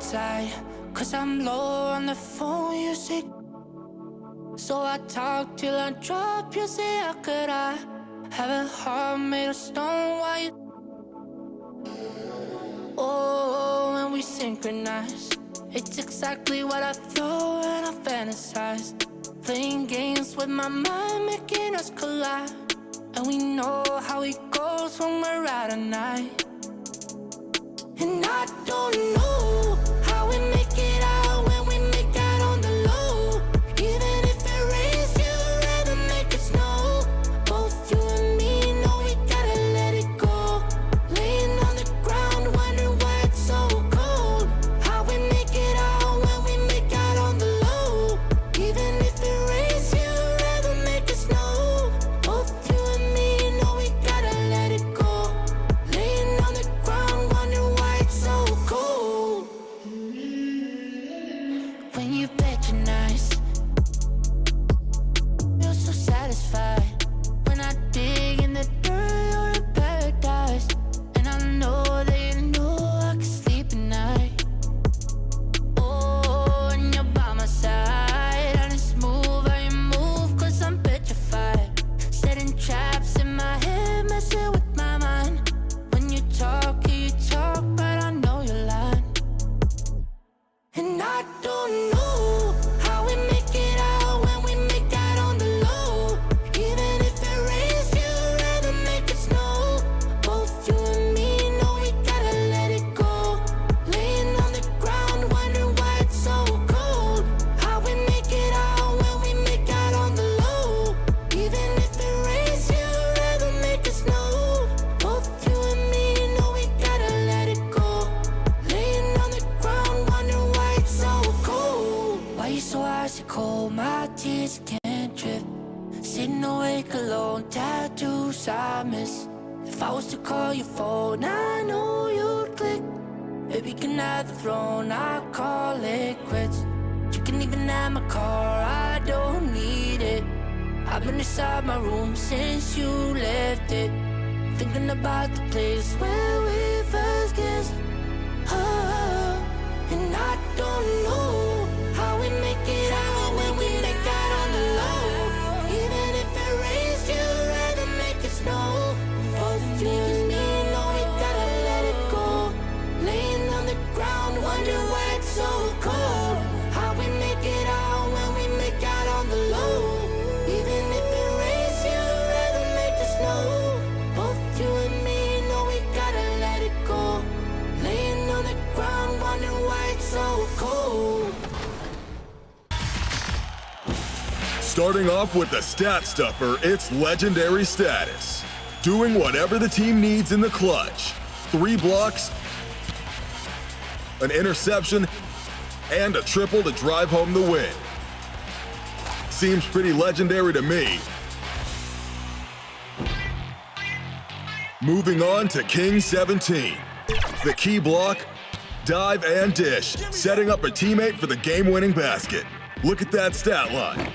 outside, 'cause I'm low on the phone, you say. So I talk till I drop, you say, how could I have a heart made of stone? Why you? Oh, when we synchronize, it's exactly what I thought and I fantasized. Playing games with my mind, making us collide. And we know how it goes when we're out at night. And I don't know how we make it out when we make out on the low. Even if it rains, you'd rather make it snow. Both you and me know we gotta let it go. Laying on the ground, wondering why it's so cold. How we make it out when we make out on the low. Even if it rains, you'd rather make it snow. Both you and me know we gotta let it go. Laying on the ground, wondering why it's so cold. When you patronize, feel so satisfied. When I dig in the dirt, you're in paradise. And I know that you know I can sleep at night. Oh, and you're by my side. And it's smooth how you move, 'cause I'm petrified. Setting traps in my head, messing with my mind. When you talk, but I know you're lying. And I don't know how we make it out when we make out on the low. Even if it rains, you'd rather make it snow. Both you and me know we gotta let it go. Laying on the ground, wondering why it's so cold. How we make it out when we make out on the low. Even if it rains, you'd rather make it snow. Both you and me know we gotta let it go. Laying on the ground, wondering why it's so cold. Why you so icy cold? My tears can't drip. Sitting awake alone, tattoos I miss. If I was to call your phone, I know you'd click. Baby, can I have the throne? I call it quits. You can even have my car, I don't need it. I've been inside my room since you left it. Thinking about the place where we first kissed. Oh, and I don't know how we make it out when we make out on the low. Even if it rains, you'd rather make it snow. Both you and me know we gotta let it go. Laying on the ground, wondering why it's so cold. How we make it out when we make out on the low. Even if it rains, you'd rather make it snow. Both you and me know we gotta let it go. Laying on the ground, wondering why it's so cold. Starting off with the stat stuffer, it's legendary status. Doing whatever the team needs in the clutch. 3 blocks, an interception, and a triple to drive home the win. Seems pretty legendary to me. Moving on to King 17. The key block, dive, and dish, setting up a teammate for the game-winning basket. Look at that stat line.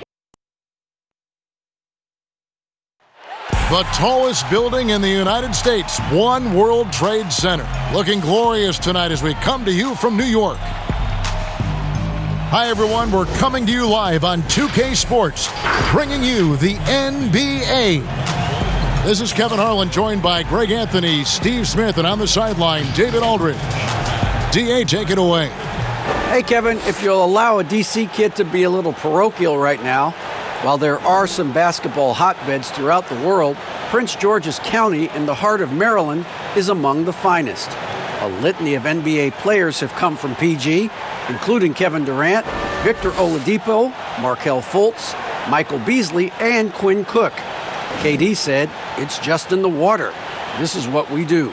The tallest building in the United States, One World Trade Center. Looking glorious tonight as we come to you from New York. Hi, everyone. We're coming to you live on 2K Sports, bringing you the NBA. This is Kevin Harlan, joined by Greg Anthony, Steve Smith, and on the sideline, David Aldridge. DA, take it away. Hey, Kevin, if you'll allow a DC kid to be a little parochial right now, while there are some basketball hotbeds throughout the world, Prince George's County in the heart of Maryland is among the finest. A litany of NBA players have come from PG, including Kevin Durant, Victor Oladipo, Markelle Fultz, Michael Beasley, and Quinn Cook. KD said, "It's just in the water. This is what we do."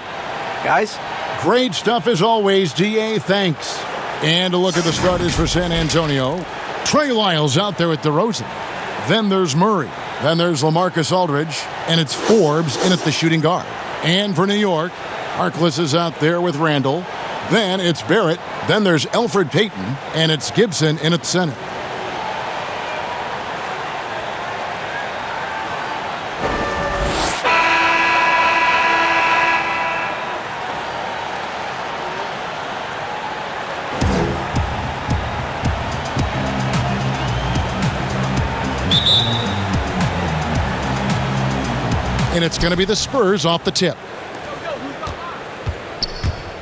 Guys? Great stuff as always, DA. Thanks. And a look at the starters for San Antonio. Trey Lyles out there at DeRozan. Then there's Murray. Then there's LaMarcus Aldridge. And it's Forbes in at the shooting guard. And for New York, Harkless is out there with Randall. Then it's Barrett. Then there's Elfrid Payton. And it's Gibson in at center. And it's going to be the Spurs off the tip.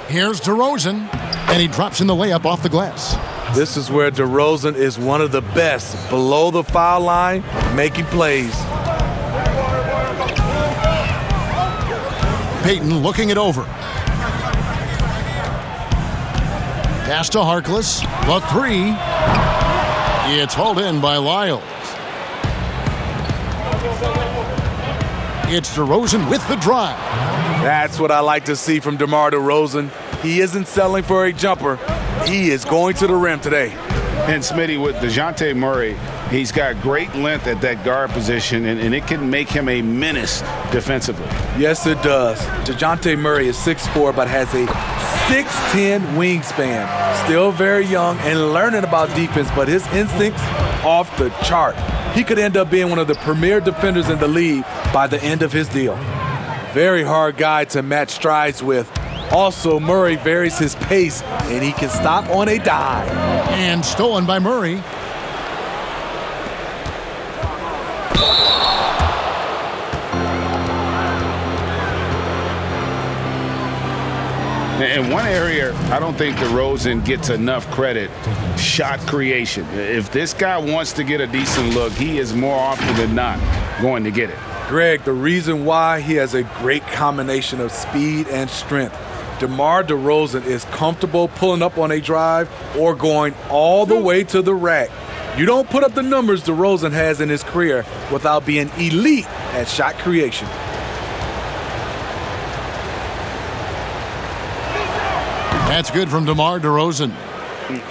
Here's DeRozan, and he drops in the layup off the glass. This is where DeRozan is one of the best, below the foul line, making plays. Payton looking it over. Pass to Harkless. The three. It's hauled in by Lyles. It's DeRozan with the drive. That's what I like to see from DeMar DeRozan. He isn't settling for a jumper. He is going to the rim today. And Smitty, with DeJounte Murray, he's got great length at that guard position, and it can make him a menace defensively. Yes, it does. DeJounte Murray is 6'4", but has a 6'10" wingspan. Still very young and learning about defense, but his instincts off the chart. He could end up being one of the premier defenders in the league by the end of his deal. Very hard guy to match strides with. Also, Murray varies his pace, and he can stop on a dime. And stolen by Murray. In one area, I don't think DeRozan gets enough credit, shot creation. If this guy wants to get a decent look, he is more often than not going to get it. Greg, the reason why he has a great combination of speed and strength. DeMar DeRozan is comfortable pulling up on a drive or going all the way to the rack. You don't put up the numbers DeRozan has in his career without being elite at shot creation. That's good from DeMar DeRozan.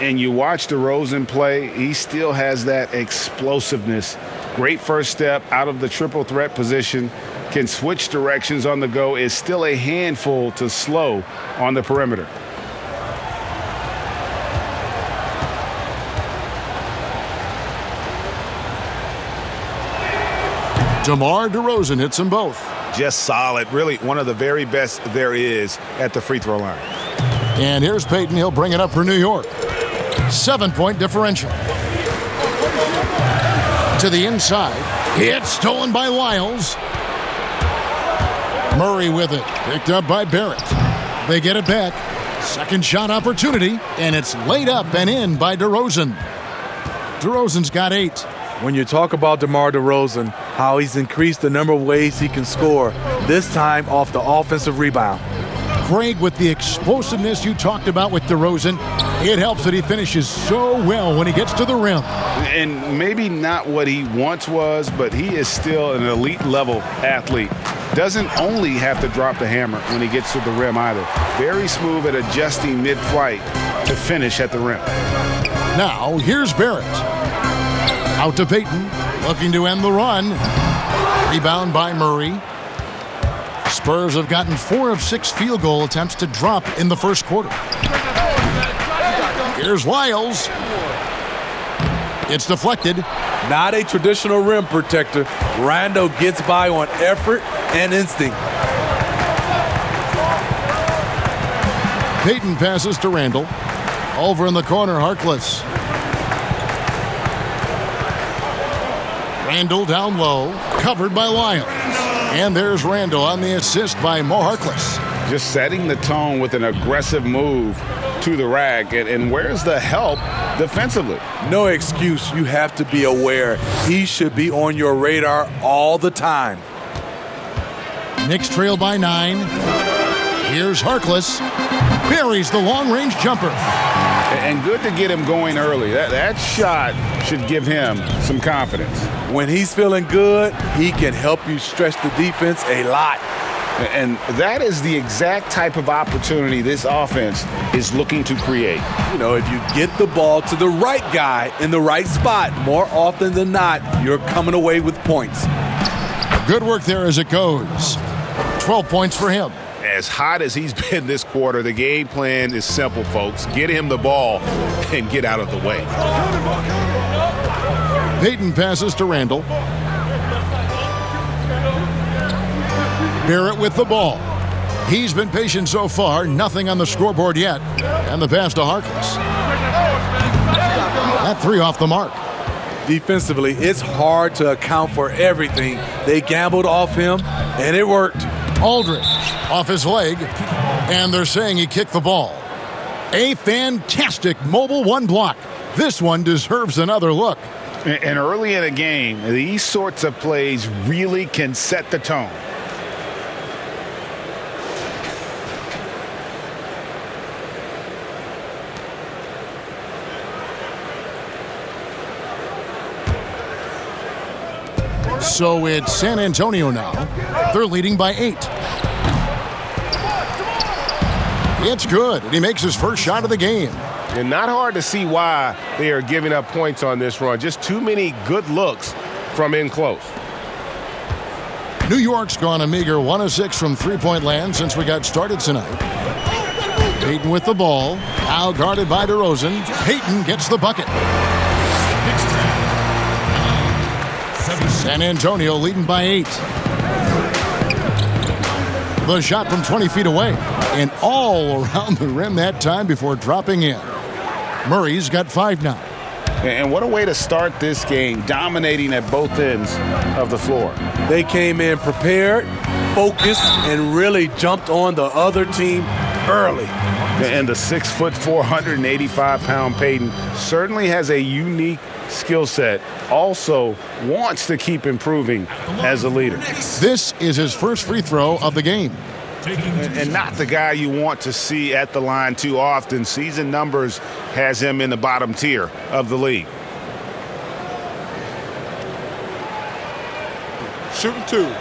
And you watch DeRozan play, he still has that explosiveness. Great first step out of the triple threat position. Can switch directions on the go, is still a handful to slow on the perimeter. DeMar DeRozan hits them both. Just solid. Really one of the very best there is at the free throw line. And here's Payton. He'll bring it up for New York. 7-point differential. To the inside. It's stolen by Lyles. Murray with it. Picked up by Barrett. They get it back. Second shot opportunity. And it's laid up and in by DeRozan. DeRozan's got 8. When you talk about DeMar DeRozan, how he's increased the number of ways he can score, this time off the offensive rebound. Craig, with the explosiveness you talked about with DeRozan, it helps that he finishes so well when he gets to the rim. And maybe not what he once was, but he is still an elite level athlete. Doesn't only have to drop the hammer when he gets to the rim either. Very smooth at adjusting mid-flight to finish at the rim. Now, here's Barrett. Out to Payton, looking to end the run. Rebound by Murray. Spurs have gotten 4 of 6 field goal attempts to drop in the first quarter. Here's Lyles. It's deflected. Not a traditional rim protector. Rondo gets by on effort and instinct. Payton passes to Randall. Over in the corner, Harkless. Randall down low, covered by Lyles. And there's Randall on the assist by Mo Harkless. Just setting the tone with an aggressive move to the rack. And where's the help defensively? No excuse. You have to be aware. He should be on your radar all the time. Knicks trail by 9. Here's Harkless. Buries the long-range jumper. And good to get him going early. That shot should give him some confidence. When he's feeling good, he can help you stretch the defense a lot. And that is the exact type of opportunity this offense is looking to create. You know, if you get the ball to the right guy in the right spot, more often than not, you're coming away with points. Good work there as it goes. 12 points for him. As hot as he's been this quarter, the game plan is simple, folks. Get him the ball and get out of the way. Payton passes to Randall. Barrett with the ball. He's been patient so far. Nothing on the scoreboard yet. And the pass to Harkless. That 3 off the mark. Defensively, it's hard to account for everything. They gambled off him, and it worked. Aldridge off his leg, and they're saying he kicked the ball. A fantastic mobile one block. This one deserves another look. And early in a game, these sorts of plays really can set the tone. So it's San Antonio now. They're leading by 8. It's good, and he makes his first shot of the game. And not hard to see why they are giving up points on this run. Just too many good looks from in close. New York's gone a meager 1 of 6 from three-point land since we got started tonight. Payton with the ball, now guarded by DeRozan. Payton gets the bucket. San Antonio leading by 8. The shot from 20 feet away, and all around the rim that time before dropping in. Murray's got 5 now. And what a way to start this game, dominating at both ends of the floor. They came in prepared, focused, and really jumped on the other team early. And the 6'4", 485-pound Payton certainly has a unique skill set. Also wants to keep improving as a leader. This is his first free throw of the game. And not the guy you want to see at the line too often. Season numbers has him in the bottom tier of the league. Shooting 2.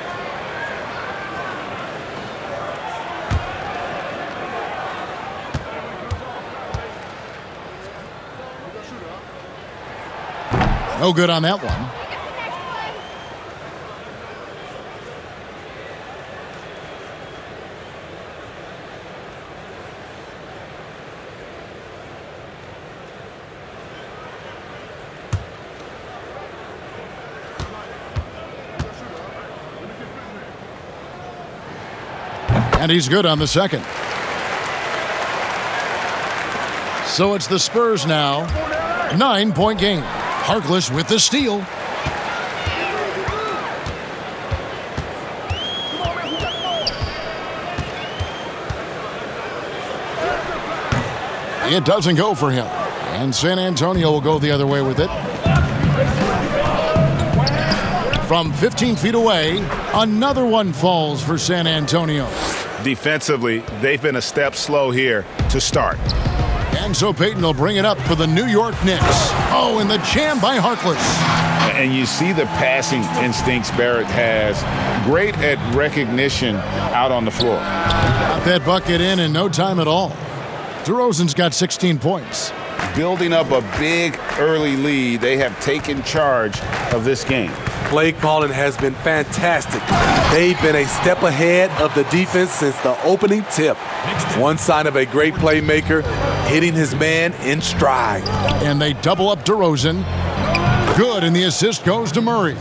No good on that one. And he's good on the second. So it's the Spurs now. 9-point game. Harkless with the steal. It doesn't go for him. And San Antonio will go the other way with it. From 15 feet away, another one falls for San Antonio. Defensively, they've been a step slow here to start. And so Payton will bring it up for the New York Knicks. Oh, and the jam by Harkless. And you see the passing instincts Barrett has. Great at recognition out on the floor. Got that bucket in no time at all. DeRozan's got 16 points. Building up a big early lead, they have taken charge of this game. Play calling has been fantastic. They've been a step ahead of the defense since the opening tip. One sign of a great playmaker, hitting his man in stride. And they double up DeRozan. Good, and the assist goes to Murray.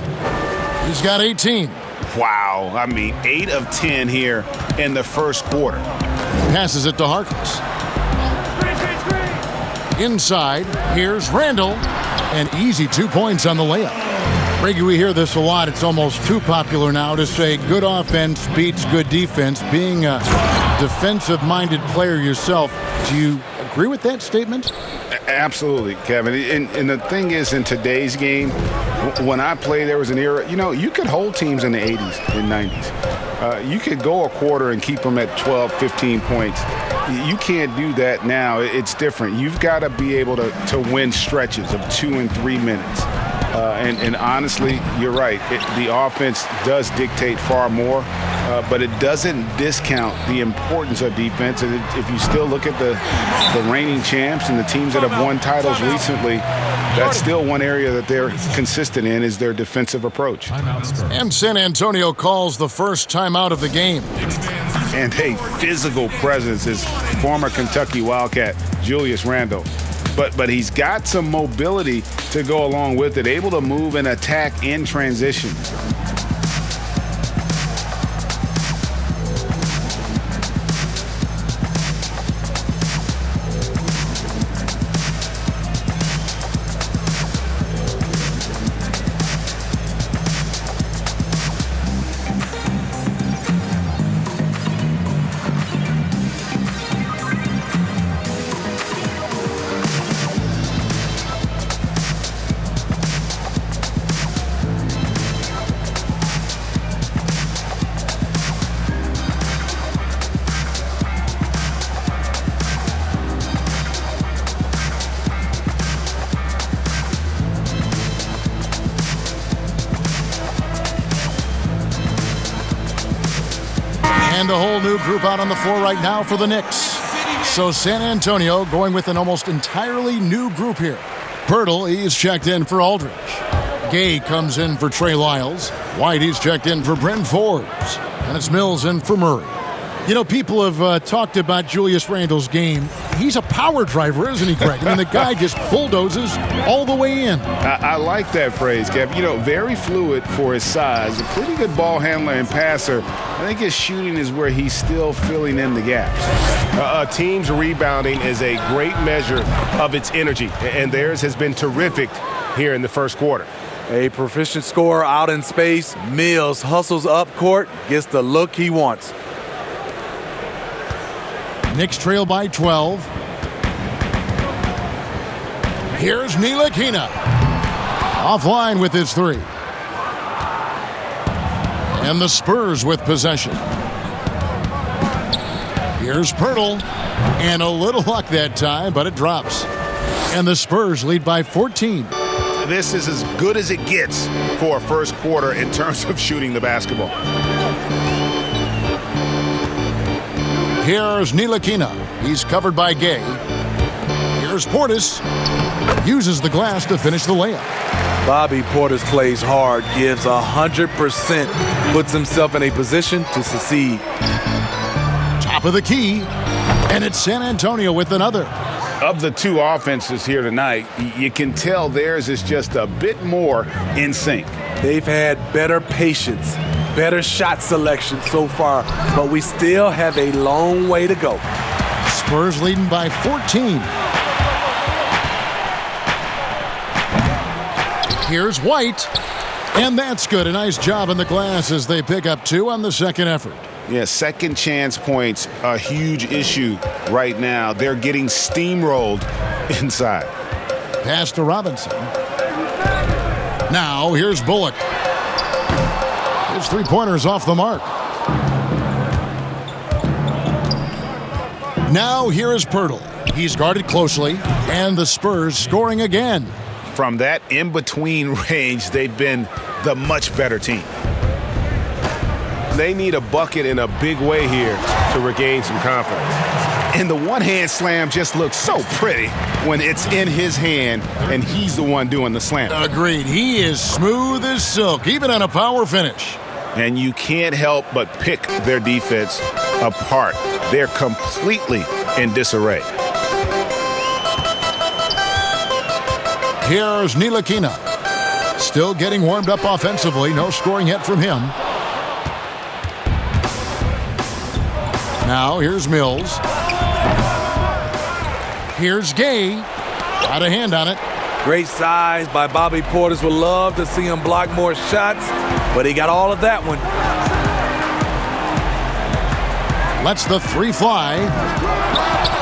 He's got 18. Wow, I mean 8 of 10 here in the first quarter. Passes it to Harkless. Inside, here's Randall. An easy 2 points on the layup. Reggie, we hear this a lot. It's almost too popular now to say good offense beats good defense. Being a defensive-minded player yourself, do you agree with that statement? Absolutely, Kevin. And the thing is, in today's game, when I played, there was an era, you could hold teams in the 80s and 90s. You could go a quarter and keep them at 12, 15 points. You can't do that now. It's different. You've got to be able to win stretches of 2 and 3 minutes. And honestly, you're right. The offense does dictate far more, but it doesn't discount the importance of defense. And if you still look at the reigning champs and the teams that have won titles recently, that's still one area that they're consistent in is their defensive approach. And San Antonio calls the first timeout of the game. And a physical presence is former Kentucky Wildcat Julius Randle. But he's got some mobility to go along with it, able to move and attack in transition. And a whole new group out on the floor right now for the Knicks. So San Antonio going with an almost entirely new group here. Pirtle, he's checked in for Aldridge. Gay comes in for Trey Lyles. White, he's checked in for Bryn Forbes. And it's Mills in for Murray. You know, people have talked about Julius Randle's game. He's a power driver, isn't he, Greg? I mean, the guy just bulldozes all the way in. I like that phrase, Kev. You know, very fluid for his size. A pretty good ball handler and passer. I think his shooting is where he's still filling in the gaps. A team's rebounding is a great measure of its energy, and theirs has been terrific here in the first quarter. A proficient scorer out in space. Mills hustles up court, gets the look he wants. Knicks trail by 12. Here's Ntilikina. Offline with his three. And the Spurs with possession. Here's Pirtle. And a little luck that time, but it drops. And the Spurs lead by 14. This is as good as it gets for a first quarter in terms of shooting the basketball. Here's Ntilikina. He's covered by Gay. Here's Portis. Uses the glass to finish the layup. Bobby Portis plays hard, gives 100%, puts himself in a position to succeed. Top of the key. And it's San Antonio with another. Of the two offenses here tonight, you can tell theirs is just a bit more in sync. They've had better patience, better shot selection so far, but we still have a long way to go. Spurs leading by 14. Here's White. And that's good. A nice job in the glass as they pick up two on the second effort. Yeah, second chance points, a huge issue right now. They're getting steamrolled inside. Pass to Robinson. Now, here's Bullock. His three-pointer's off the mark. Now, here is Pirtle. He's guarded closely, and the Spurs scoring again. From that in-between range, they've been the much better team. They need a bucket in a big way here to regain some confidence. And the one-hand slam just looks so pretty when it's in his hand and he's the one doing the slam. Agreed. He is smooth as silk, even on a power finish. And you can't help but pick their defense apart. They're completely in disarray. Here's Ntilikina. Still getting warmed up offensively. No scoring yet from him. Now, here's Mills. Here's Gay. Got a hand on it. Great size by Bobby Portis. Would love to see him block more shots, but he got all of that one. Lets the three fly.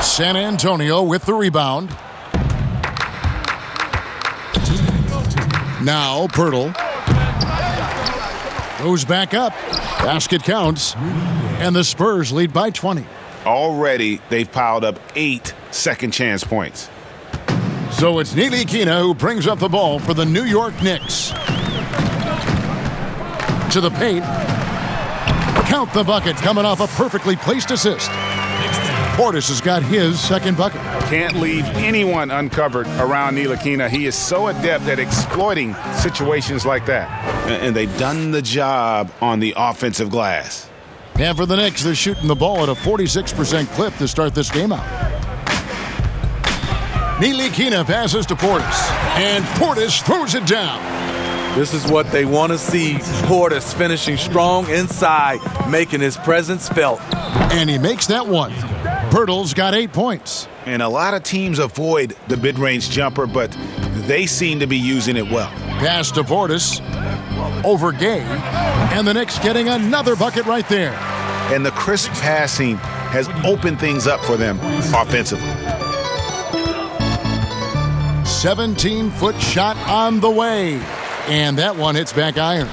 San Antonio with the rebound. Now, Pirtle. Goes back up. Basket counts. And the Spurs lead by 20. Already, they've piled up 8 second chance points. So it's Ntilikina who brings up the ball for the New York Knicks. To the paint. Count the bucket coming off a perfectly placed assist. Portis has got his second bucket. Can't leave anyone uncovered around Ntilikina. He is so adept at exploiting situations like that. And they've done the job on the offensive glass. And for the Knicks, they're shooting the ball at a 46% clip to start this game out. Ntilikina passes to Portis. And Portis throws it down. This is what they want to see. Portis finishing strong inside, making his presence felt. And he makes that one. Pirtle's got 8 points. And a lot of teams avoid the mid-range jumper, but they seem to be using it well. Pass to Portis. Over Gay. And the Knicks getting another bucket right there. And the crisp passing has opened things up for them offensively. 17-foot shot on the way. And that one hits back iron.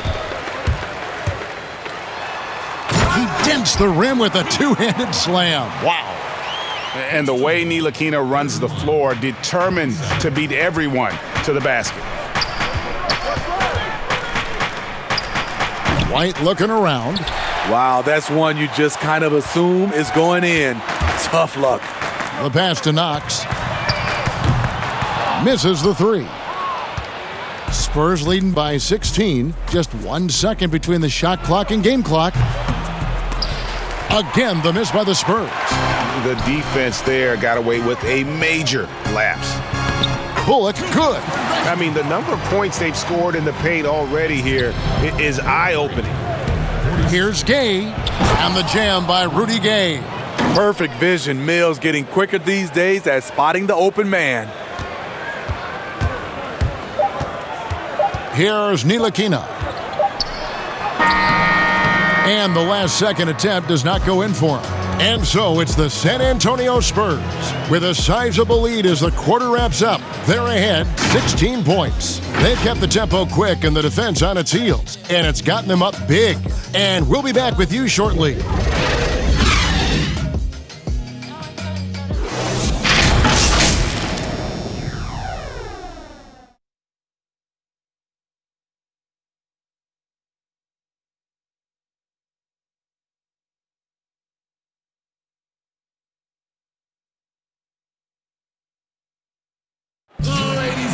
He dents the rim with a two-handed slam. Wow. And the way Ntilikina runs the floor, determined to beat everyone to the basket. White looking around. Wow, that's one you just kind of assume is going in. Tough luck. The pass to Knox. Misses the three. Spurs leading by 16. Just 1 second between the shot clock and game clock. Again, the miss by the Spurs. The defense there got away with a major lapse. Bullock, good. I mean, the number of points they've scored in the paint already here is eye-opening. Here's Gay, and the jam by Rudy Gay. Perfect vision. Mills getting quicker these days at spotting the open man. Here's Ntilikina. And the last second attempt does not go in for him. And so it's the San Antonio Spurs with a sizable lead as the quarter wraps up. They're ahead 16 points. They've kept the tempo quick and the defense on its heels, and it's gotten them up big. And we'll be back with you shortly.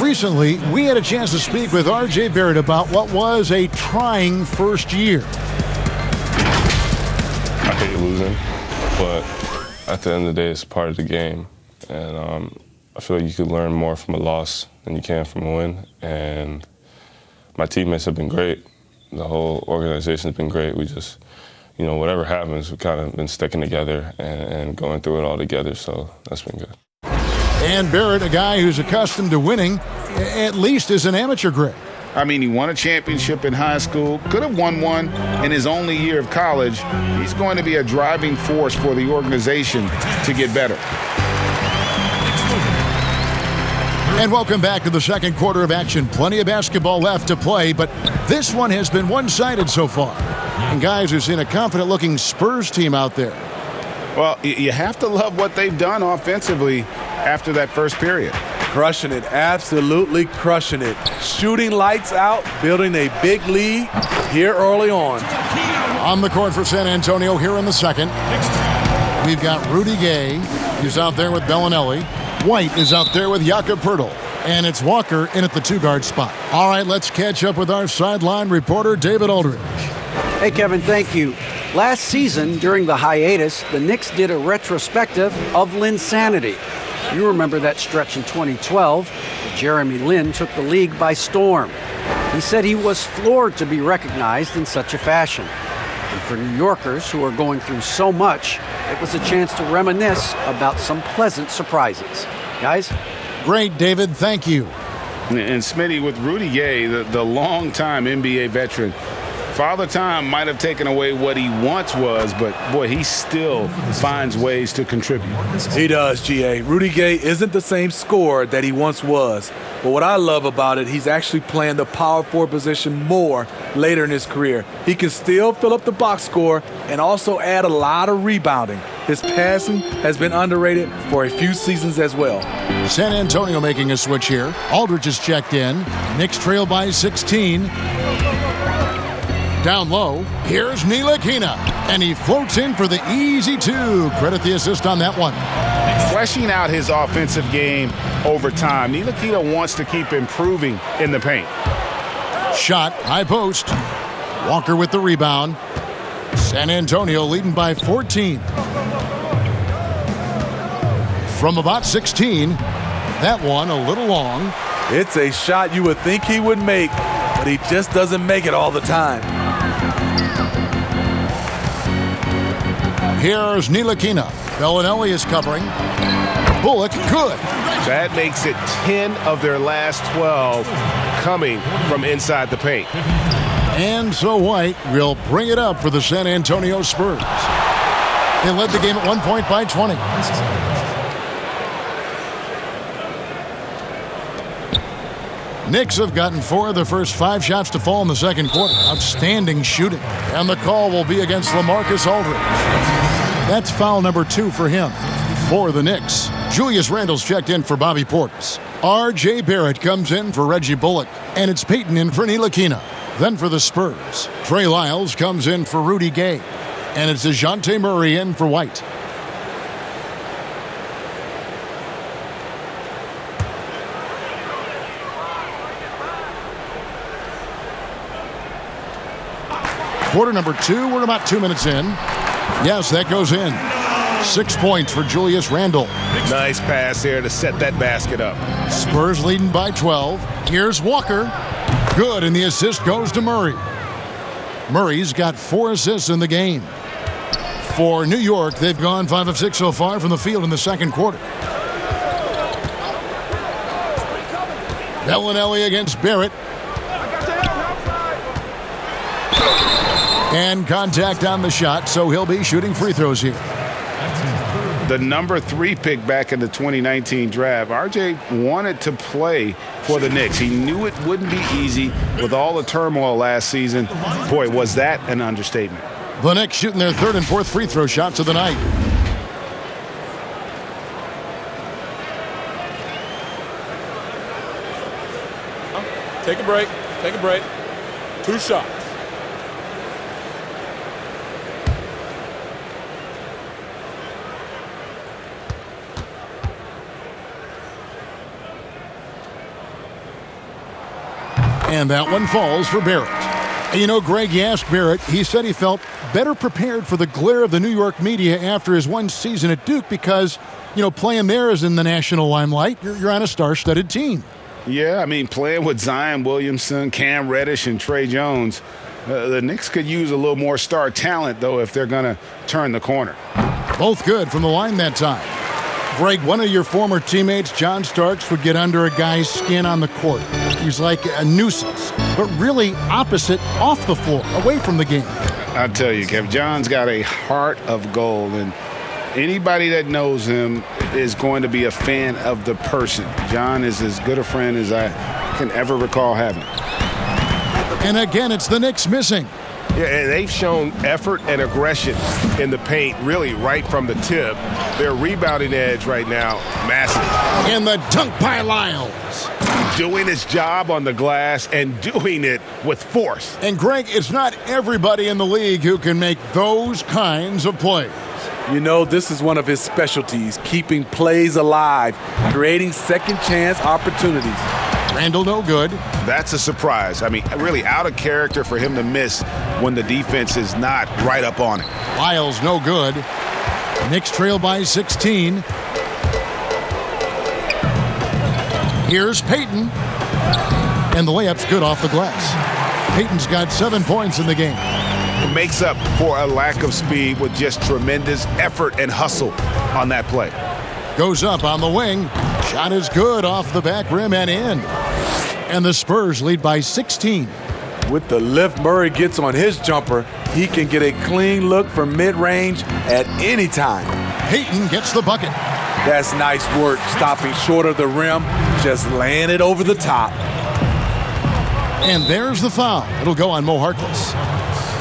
Recently, we had a chance to speak with R.J. Barrett about what was a trying first year. I hate losing, but at the end of the day, it's part of the game. And I feel like you could learn more from a loss than you can from a win. And my teammates have been great. The whole organization has been great. We just, whatever happens, we've kind of been sticking together and going through it all together, so that's been good. And Barrett, a guy who's accustomed to winning, at least as an amateur grade. I mean, he won a championship in high school, could have won one in his only year of college. He's going to be a driving force for the organization to get better. And welcome back to the second quarter of action. Plenty of basketball left to play, but this one has been one-sided so far. And guys, we've seen a confident-looking Spurs team out there. Well, you have to love what they've done offensively after that first period. Crushing it, absolutely crushing it. Shooting lights out, building a big lead here early on. On the court for San Antonio here in the second. We've got Rudy Gay, who's out there with Bellinelli. White is out there with Jakob Poeltl. And it's Walker in at the two-guard spot. All right, let's catch up with our sideline reporter, David Aldridge. Hey, Kevin, thank you. Last season, during the hiatus, the Knicks did a retrospective of Linsanity. You remember that stretch in 2012. Jeremy Lin took the league by storm. He said he was floored to be recognized in such a fashion. And for New Yorkers who are going through so much, it was a chance to reminisce about some pleasant surprises. Guys? Great, David. Thank you. And Smitty, with Rudy Gay, the longtime NBA veteran, Father Time might have taken away what he once was, but boy, he still finds ways to contribute. He does, G.A. Rudy Gay isn't the same scorer that he once was. But what I love about it, he's actually playing the power forward position more later in his career. He can still fill up the box score and also add a lot of rebounding. His passing has been underrated for a few seasons as well. San Antonio making a switch here. Aldridge is checked in. Knicks trail by 16. Down low, here's Ntilikina, and he floats in for the easy two. Credit the assist on that one. Fleshing out his offensive game over time, Ntilikina wants to keep improving in the paint. Shot, high post. Walker with the rebound. San Antonio leading by 14. From about 16, that one a little long. It's a shot you would think he would make, but he just doesn't make it all the time. Here's Ntilikina. Bellinelli is covering. Bullock, good. That makes it 10 of their last 12 coming from inside the paint. And so White will bring it up for the San Antonio Spurs. They led the game at 1 point by 20. Knicks have gotten 4 of their first 5 shots to fall in the second quarter. Outstanding shooting. And the call will be against LaMarcus Aldridge. That's foul number 2 for him. For the Knicks, Julius Randle's checked in for Bobby Portis. R.J. Barrett comes in for Reggie Bullock. And it's Peyton in for Ntilikina. Then for the Spurs, Trey Lyles comes in for Rudy Gay. And it's DeJounte Murray in for White. Quarter number 2, we're about 2 minutes in. Yes, that goes in. 6 points for Julius Randle. Nice pass there to set that basket up. Spurs leading by 12. Here's Walker. Good, and the assist goes to Murray. Murray's got 4 assists in the game. For New York, they've gone 5 of 6 so far from the field in the second quarter. Bellinelli against Barrett. And contact on the shot, so he'll be shooting free throws here. The number 3 pick back in the 2019 draft, RJ wanted to play for the Knicks. He knew it wouldn't be easy with all the turmoil last season. Boy, was that an understatement. The Knicks shooting their 3rd and 4th free throw shots of the night. Take a break. Take a break. 2 shots. And that one falls for Barrett. You know, Greg, you asked Barrett, he said he felt better prepared for the glare of the New York media after his one season at Duke because, you know, playing there is in the national limelight. You're on a star-studded team. Yeah, I mean, playing with Zion Williamson, Cam Reddish, and Trey Jones, the Knicks could use a little more star talent, though, if they're going to turn the corner. Both good from the line that time. Greg, one of your former teammates, John Starks, would get under a guy's skin on the court. He's like a nuisance, but really opposite off the floor, away from the game. I tell you, Kev, John's got a heart of gold, and anybody that knows him is going to be a fan of the person. John is as good a friend as I can ever recall having. And again, it's the Knicks missing. Yeah, and they've shown effort and aggression in the paint really right from the tip. Their rebounding edge right now, massive. And the dunk by Lyles. Doing his job on the glass and doing it with force. And Greg, it's not everybody in the league who can make those kinds of plays. You know, this is one of his specialties, keeping plays alive, creating second chance opportunities. Randle no good. That's a surprise. I mean, really out of character for him to miss when the defense is not right up on it. Lyles no good. Knicks trail by 16. Here's Payton. And the layup's good off the glass. Payton's got 7 points in the game. It makes up for a lack of speed with just tremendous effort and hustle on that play. Goes up on the wing. Shot is good off the back rim and in. And the Spurs lead by 16. With the lift Murray gets on his jumper, he can get a clean look from mid-range at any time. Payton gets the bucket. That's nice work, stopping short of the rim, just laying it over the top. And there's the foul. It'll go on Mo Harkless.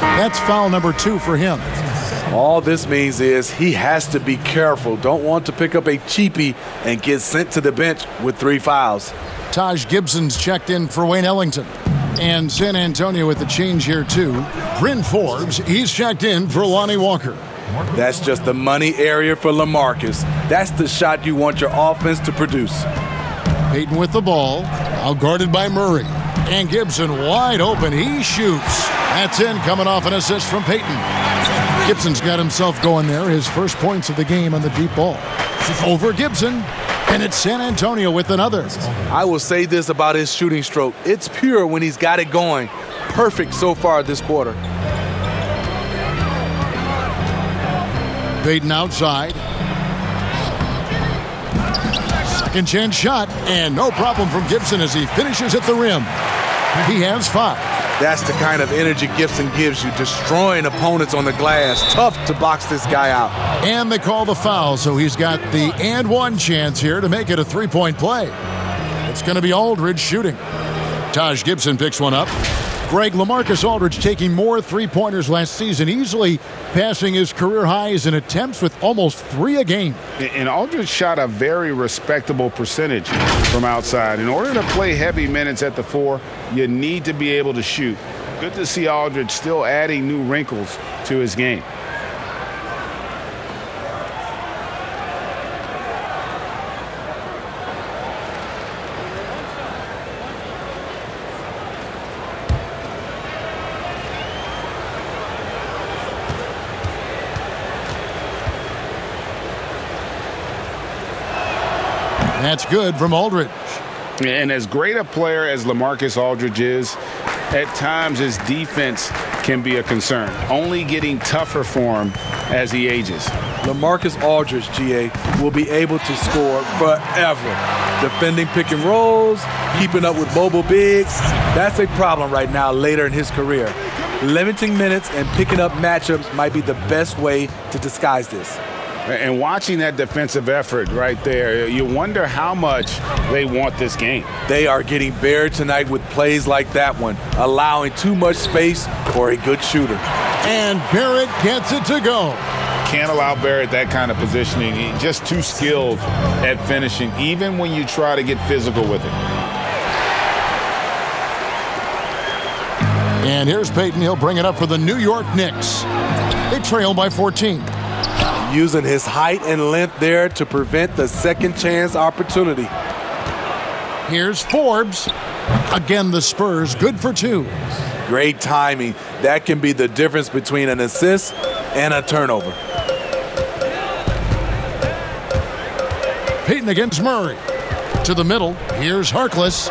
That's foul number 2 for him. All this means is he has to be careful. Don't want to pick up a cheapie and get sent to the bench with 3 fouls. Taj Gibson's checked in for Wayne Ellington. And San Antonio with the change here, too. Bryn Forbes, he's checked in for Lonnie Walker. That's just the money area for LaMarcus. That's the shot you want your offense to produce. Payton with the ball, out guarded by Murray. And Gibson wide open. He shoots. That's in, coming off an assist from Payton. Gibson's got himself going there. His first points of the game on the deep ball. Over Gibson. And it's San Antonio with another. I will say this about his shooting stroke. It's pure when he's got it going. Perfect so far this quarter. Payton outside. Second chance shot. And no problem from Gibson as he finishes at the rim. He has 5. That's the kind of energy Gibson gives you, destroying opponents on the glass. Tough to box this guy out. And they call the foul, so he's got the and 1 chance here to make it a 3-point play. It's going to be Aldridge shooting. Taj Gibson picks one up. Greg, LaMarcus Aldridge taking more 3-pointers last season, easily passing his career highs in attempts with almost 3 a game. And Aldridge shot a very respectable percentage from outside. In order to play heavy minutes at the 4, you need to be able to shoot. Good to see Aldridge still adding new wrinkles to his game. That's good from Aldridge. And as great a player as LaMarcus Aldridge is, at times his defense can be a concern, only getting tougher for him as he ages. LaMarcus Aldridge, GA, will be able to score forever. Defending pick and rolls, keeping up with mobile bigs, that's a problem right now later in his career. Limiting minutes and picking up matchups might be the best way to disguise this. And watching that defensive effort right there, you wonder how much they want this game. They are getting buried tonight with plays like that one, allowing too much space for a good shooter. And Barrett gets it to go. Can't allow Barrett that kind of positioning. He's just too skilled at finishing, even when you try to get physical with it. And here's Payton. He'll bring it up for the New York Knicks. They trail by 14. Using his height and length there to prevent the second chance opportunity. Here's Forbes. Again, the Spurs, good for 2. Great timing. That can be the difference between an assist and a turnover. Payton against Murray. To the middle. Here's Harkless.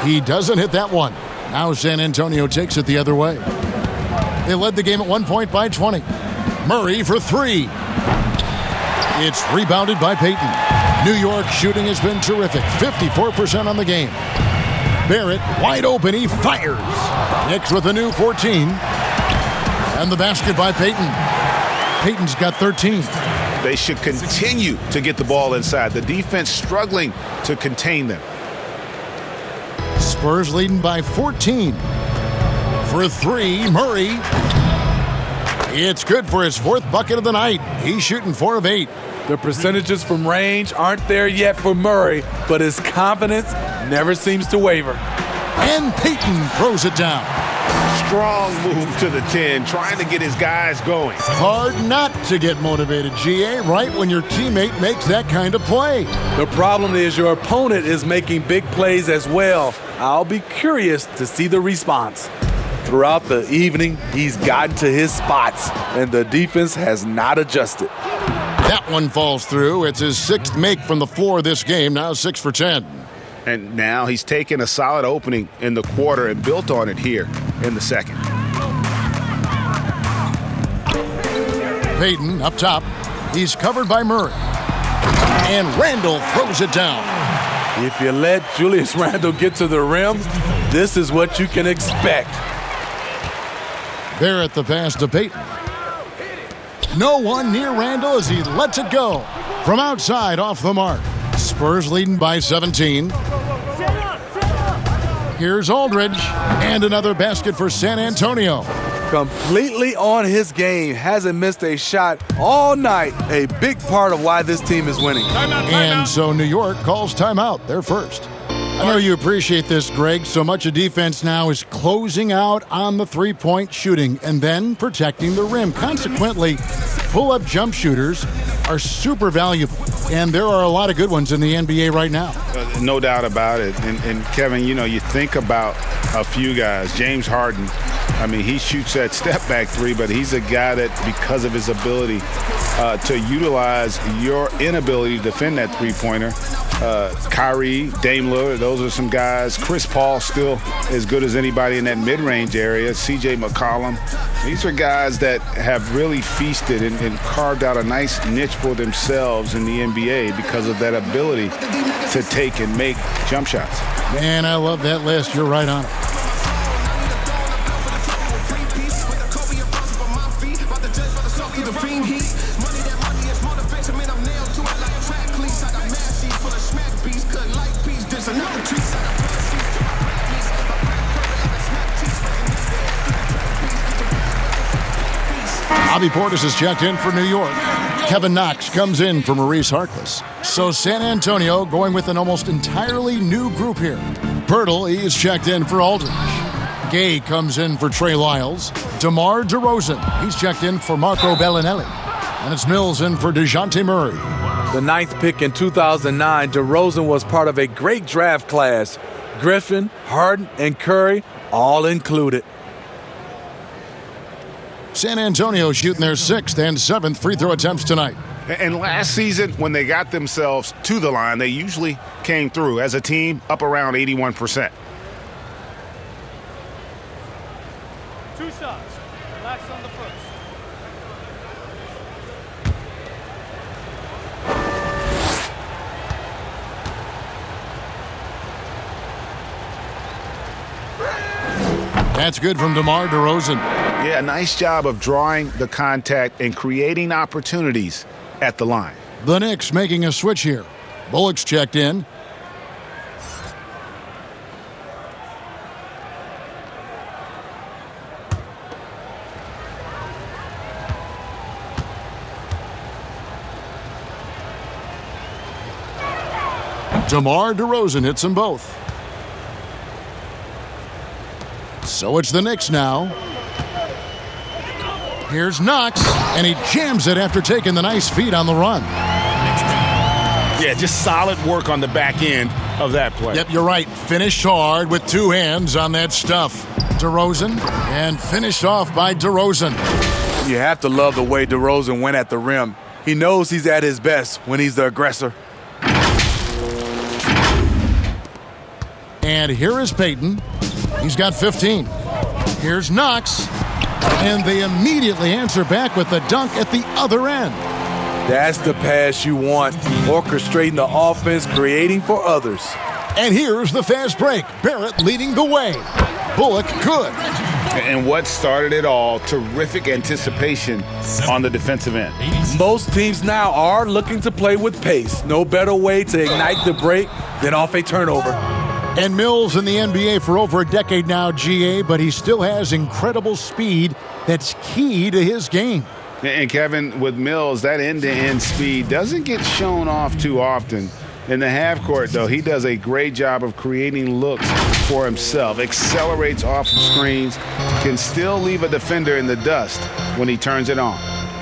He doesn't hit that one. Now San Antonio takes it the other way. They led the game at 1 point by 20. Murray for 3. It's rebounded by Payton. New York shooting has been terrific. 54% on the game. Barrett wide open. He fires. Knicks with a new 14. And the basket by Payton. Payton's got 13. They should continue to get the ball inside. The defense struggling to contain them. Spurs leading by 14. For 3, Murray. It's good for his 4th bucket of the night. He's shooting 4 of 8. The percentages from range aren't there yet for Murray, but his confidence never seems to waver. And Payton throws it down. Strong move to the 10, trying to get his guys going. Hard not to get motivated, GA, right when your teammate makes that kind of play. The problem is your opponent is making big plays as well. I'll be curious to see the response. Throughout the evening, he's gotten to his spots, and the defense has not adjusted. That one falls through. It's his 6th make from the floor this game, now 6 for 10. And now he's taken a solid opening in the quarter and built on it here in the second. Payton up top. He's covered by Murray. And Randle throws it down. If you let Julius Randle get to the rim, this is what you can expect. Barrett the pass to Payton. No one near Randle as he lets it go. From outside off the mark. Spurs leading by 17. Here's Aldridge. And another basket for San Antonio. Completely on his game. Hasn't missed a shot all night. A big part of why this team is winning. And so New York calls timeout. They're first. I know you appreciate this, Greg. So much of defense now is closing out on the three-point shooting and then protecting the rim. Consequently, pull-up jump shooters are super valuable, and there are a lot of good ones in the NBA right now. No doubt about it. And Kevin, you know, you think about a few guys. James Harden, I mean, he shoots that step-back three, but he's a guy that, because of his ability to utilize your inability to defend that three-pointer, Kyrie, Dame Lillard, those are some guys. Chris Paul still as good as anybody in that mid-range area. C.J. McCollum. These are guys that have really feasted and carved out a nice niche for themselves in the NBA because of that ability to take and make jump shots. Man, I love that list. You're right on it. Bobby Portis is checked in for New York. Kevin Knox comes in for Maurice Harkless. So San Antonio going with an almost entirely new group here. Pirtle, he is checked in for Aldridge. Gay comes in for Trey Lyles. DeMar DeRozan, he's checked in for Marco Bellinelli. And it's Mills in for DeJounte Murray. The 9th pick in 2009, DeRozan was part of a great draft class. Griffin, Harden, and Curry all included. San Antonio shooting their 6th and 7th free throw attempts tonight. And last season, when they got themselves to the line, they usually came through as a team up around 81%. 2 shots. Relax on the first. That's good from DeMar DeRozan. Yeah, nice job of drawing the contact and creating opportunities at the line. The Knicks making a switch here. Bullock's checked in. DeMar DeRozan hits them both. So it's the Knicks now. Here's Knox, and he jams it after taking the nice feed on the run. Yeah, just solid work on the back end of that play. Yep, you're right. Finished hard with 2 hands on that stuff. DeRozan, and finished off by DeRozan. You have to love the way DeRozan went at the rim. He knows he's at his best when he's the aggressor. And here is Payton. He's got 15. Here's Knox. And they immediately answer back with the dunk at the other end. That's the pass you want. Orchestrating the offense, creating for others. And here's the fast break. Barrett leading the way. Bullock good. And what started it all, terrific anticipation on the defensive end. Most teams now are looking to play with pace. No better way to ignite the break than off a turnover. And Mills in the NBA for over a decade now, GA, but he still has incredible speed that's key to his game. And Kevin, with Mills, that end-to-end speed doesn't get shown off too often. In the half court, though, he does a great job of creating looks for himself, accelerates off of screens, can still leave a defender in the dust when he turns it on.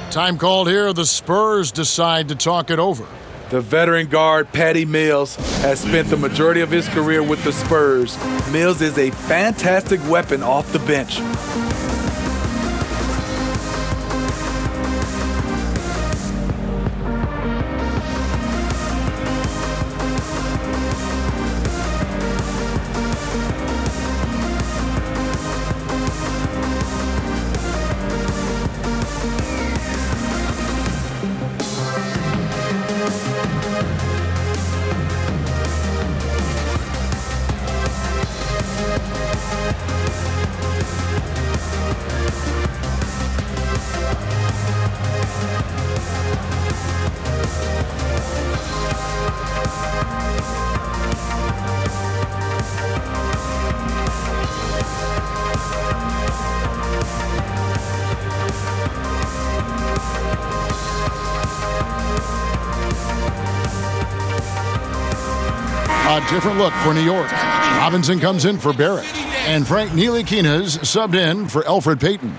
Time called here. The Spurs decide to talk it over. The veteran guard, Patty Mills, has spent the majority of his career with the Spurs. Mills is a fantastic weapon off the bench. A different look for New York. Robinson comes in for Barrett. And Frank Ntilikina's subbed in for Elfrid Payton.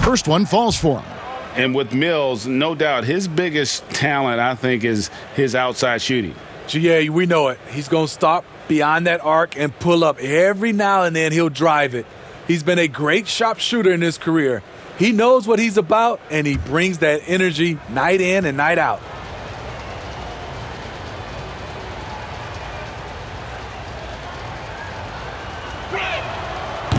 First one falls for him. And with Mills, no doubt his biggest talent, I think, is his outside shooting. GA, we know it. He's going to stop beyond that arc and pull up. Every now and then he'll drive it. He's been a great sharpshooter in his career. He knows what he's about, and he brings that energy night in and night out.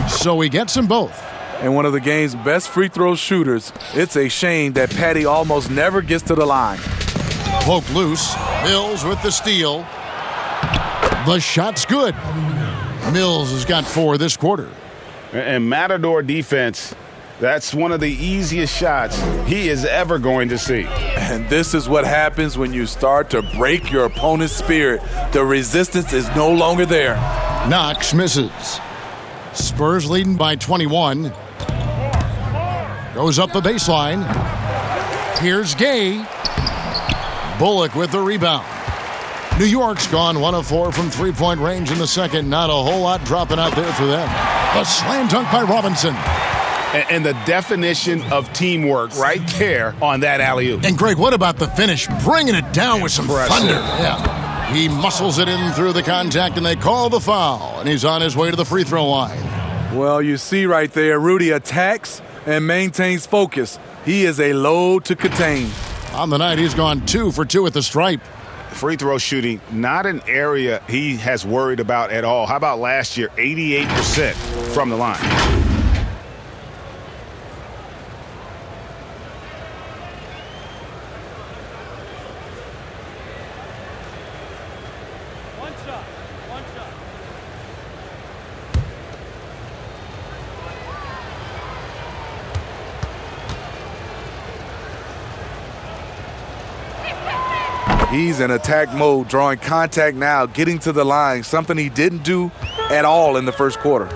So he gets them both. And one of the game's best free throw shooters. It's a shame that Patty almost never gets to the line. Poke loose. Mills with the steal. The shot's good. Mills has got 4 this quarter. And Matador defense, that's one of the easiest shots he is ever going to see. And this is what happens when you start to break your opponent's spirit. The resistance is no longer there. Knox misses. Spurs leading by 21. Goes up the baseline. Here's Gay. Bullock with the rebound. New York's gone 1 of 4 from three-point range in the second. Not a whole lot dropping out there for them. A slam dunk by Robinson. And the definition of teamwork right there on that alley-oop. And Greg, what about the finish? Bringing it down with some thunder. Yeah. He muscles it in through the contact, and they call the foul. And he's on his way to the free throw line. Well, you see right there, Rudy attacks and maintains focus. He is a load to contain. On the night, he's gone 2 for 2 at the stripe. Free throw shooting, not an area he has worried about at all. How about last year, 88% from the line? He's in attack mode, drawing contact now, getting to the line, something he didn't do at all in the first quarter.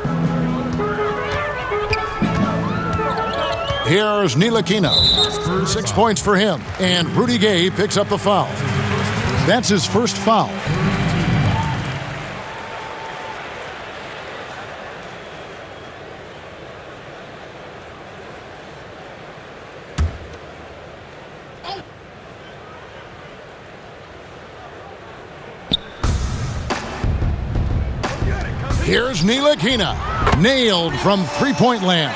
Here's Ntilikina. 6 points for him. And Rudy Gay picks up the foul. That's his first foul. Here's Ntilikina. Nailed from three-point land.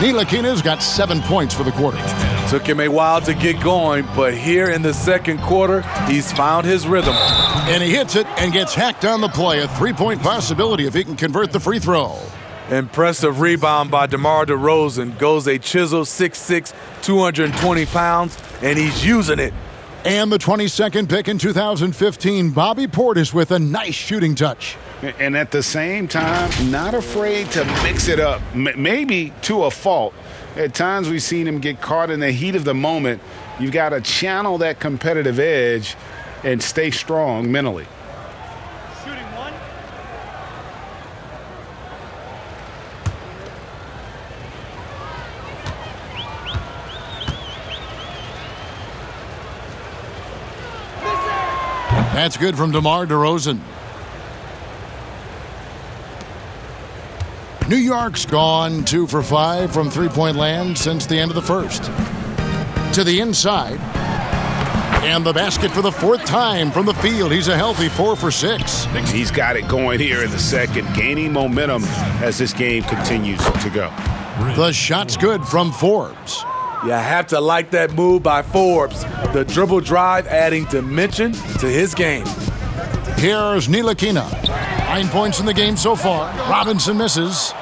Ntilikina's got 7 points for the quarter. Took him a while to get going, but here in the second quarter, he's found his rhythm. And he hits it and gets hacked on the play. A three-point possibility if he can convert the free throw. Impressive rebound by DeMar DeRozan. Goes a chisel 6'6", 220 pounds, and he's using it. And the 22nd pick in 2015, Bobby Portis with a nice shooting touch. And at the same time, not afraid to mix it up, maybe to a fault. At times we've seen him get caught in the heat of the moment. You've got to channel that competitive edge and stay strong mentally. Shooting one. That's good from DeMar DeRozan. New York's gone 2 for 5 from three-point land since the end of the first. To the inside. And the basket for the 4th time from the field. He's a healthy 4 for 6. He's got it going here in the second, gaining momentum as this game continues to go. The shot's good from Forbes. You have to like that move by Forbes. The dribble drive adding dimension to his game. Here's Ntilikina. 9 points in the game so far. Robinson misses.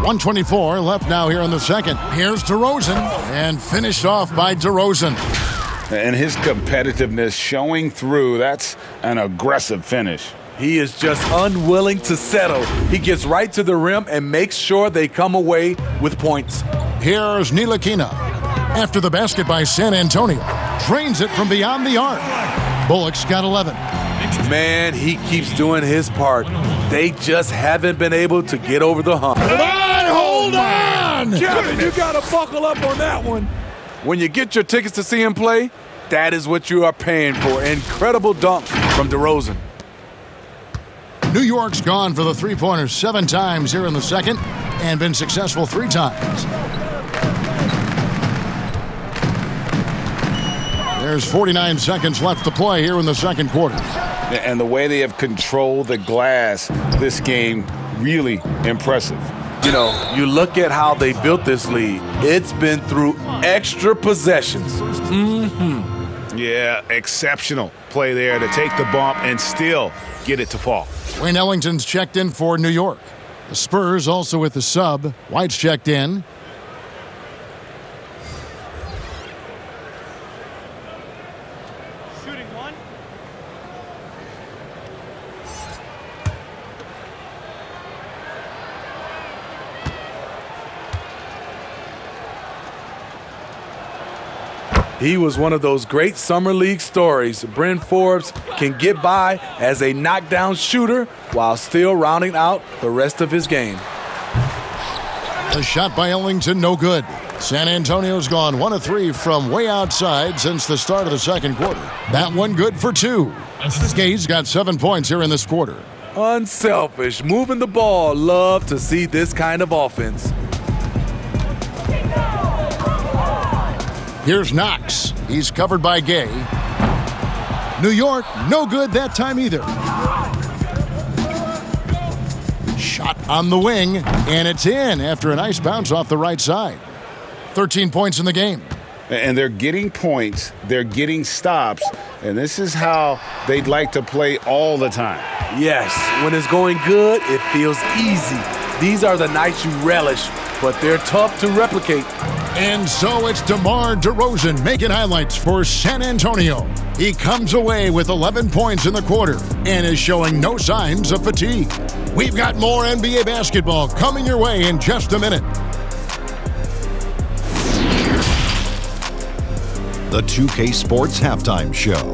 1:24 left now here in the second. Here's DeRozan, and finished off by DeRozan. And his competitiveness showing through. That's an aggressive finish. He is just unwilling to settle. He gets right to the rim and makes sure they come away with points. Here's Ntilikina. After the basket by San Antonio. Drains it from beyond the arc. Bullock's got 11. Man, he keeps doing his part. They just haven't been able to get over the hump. Hold on! Kevin, you got to buckle up on that one. When you get your tickets to see him play, that is what you are paying for. Incredible dunk from DeRozan. New York's gone for the three-pointer 7 times here in the second and been successful 3 times. There's 49 seconds left to play here in the second quarter. And the way they have controlled the glass this game, really impressive. You know, you look at how they built this lead. It's been through extra possessions. Yeah, exceptional play there to take the bump and still get it to fall. Wayne Ellington's checked in for New York. The Spurs also with the sub. White's checked in. Shooting one. He was one of those great summer league stories. Bryn Forbes can get by as a knockdown shooter while still rounding out the rest of his game. The shot by Ellington, no good. San Antonio's gone 1 of 3 from way outside since the start of the second quarter. That one good for 2. Gay's got 7 points here in this quarter. Unselfish, moving the ball. Love to see this kind of offense. Here's Knox. He's covered by Gay. New York, no good that time either. Shot on the wing, and it's in after a nice bounce off the right side. 13 points in the game. And they're getting points, they're getting stops, and this is how they'd like to play all the time. Yes, when it's going good, it feels easy. These are the nights you relish, but they're tough to replicate. And so it's DeMar DeRozan making highlights for San Antonio. He comes away with 11 points in the quarter and is showing no signs of fatigue. We've got more NBA basketball coming your way in just a minute. The 2K Sports Halftime Show.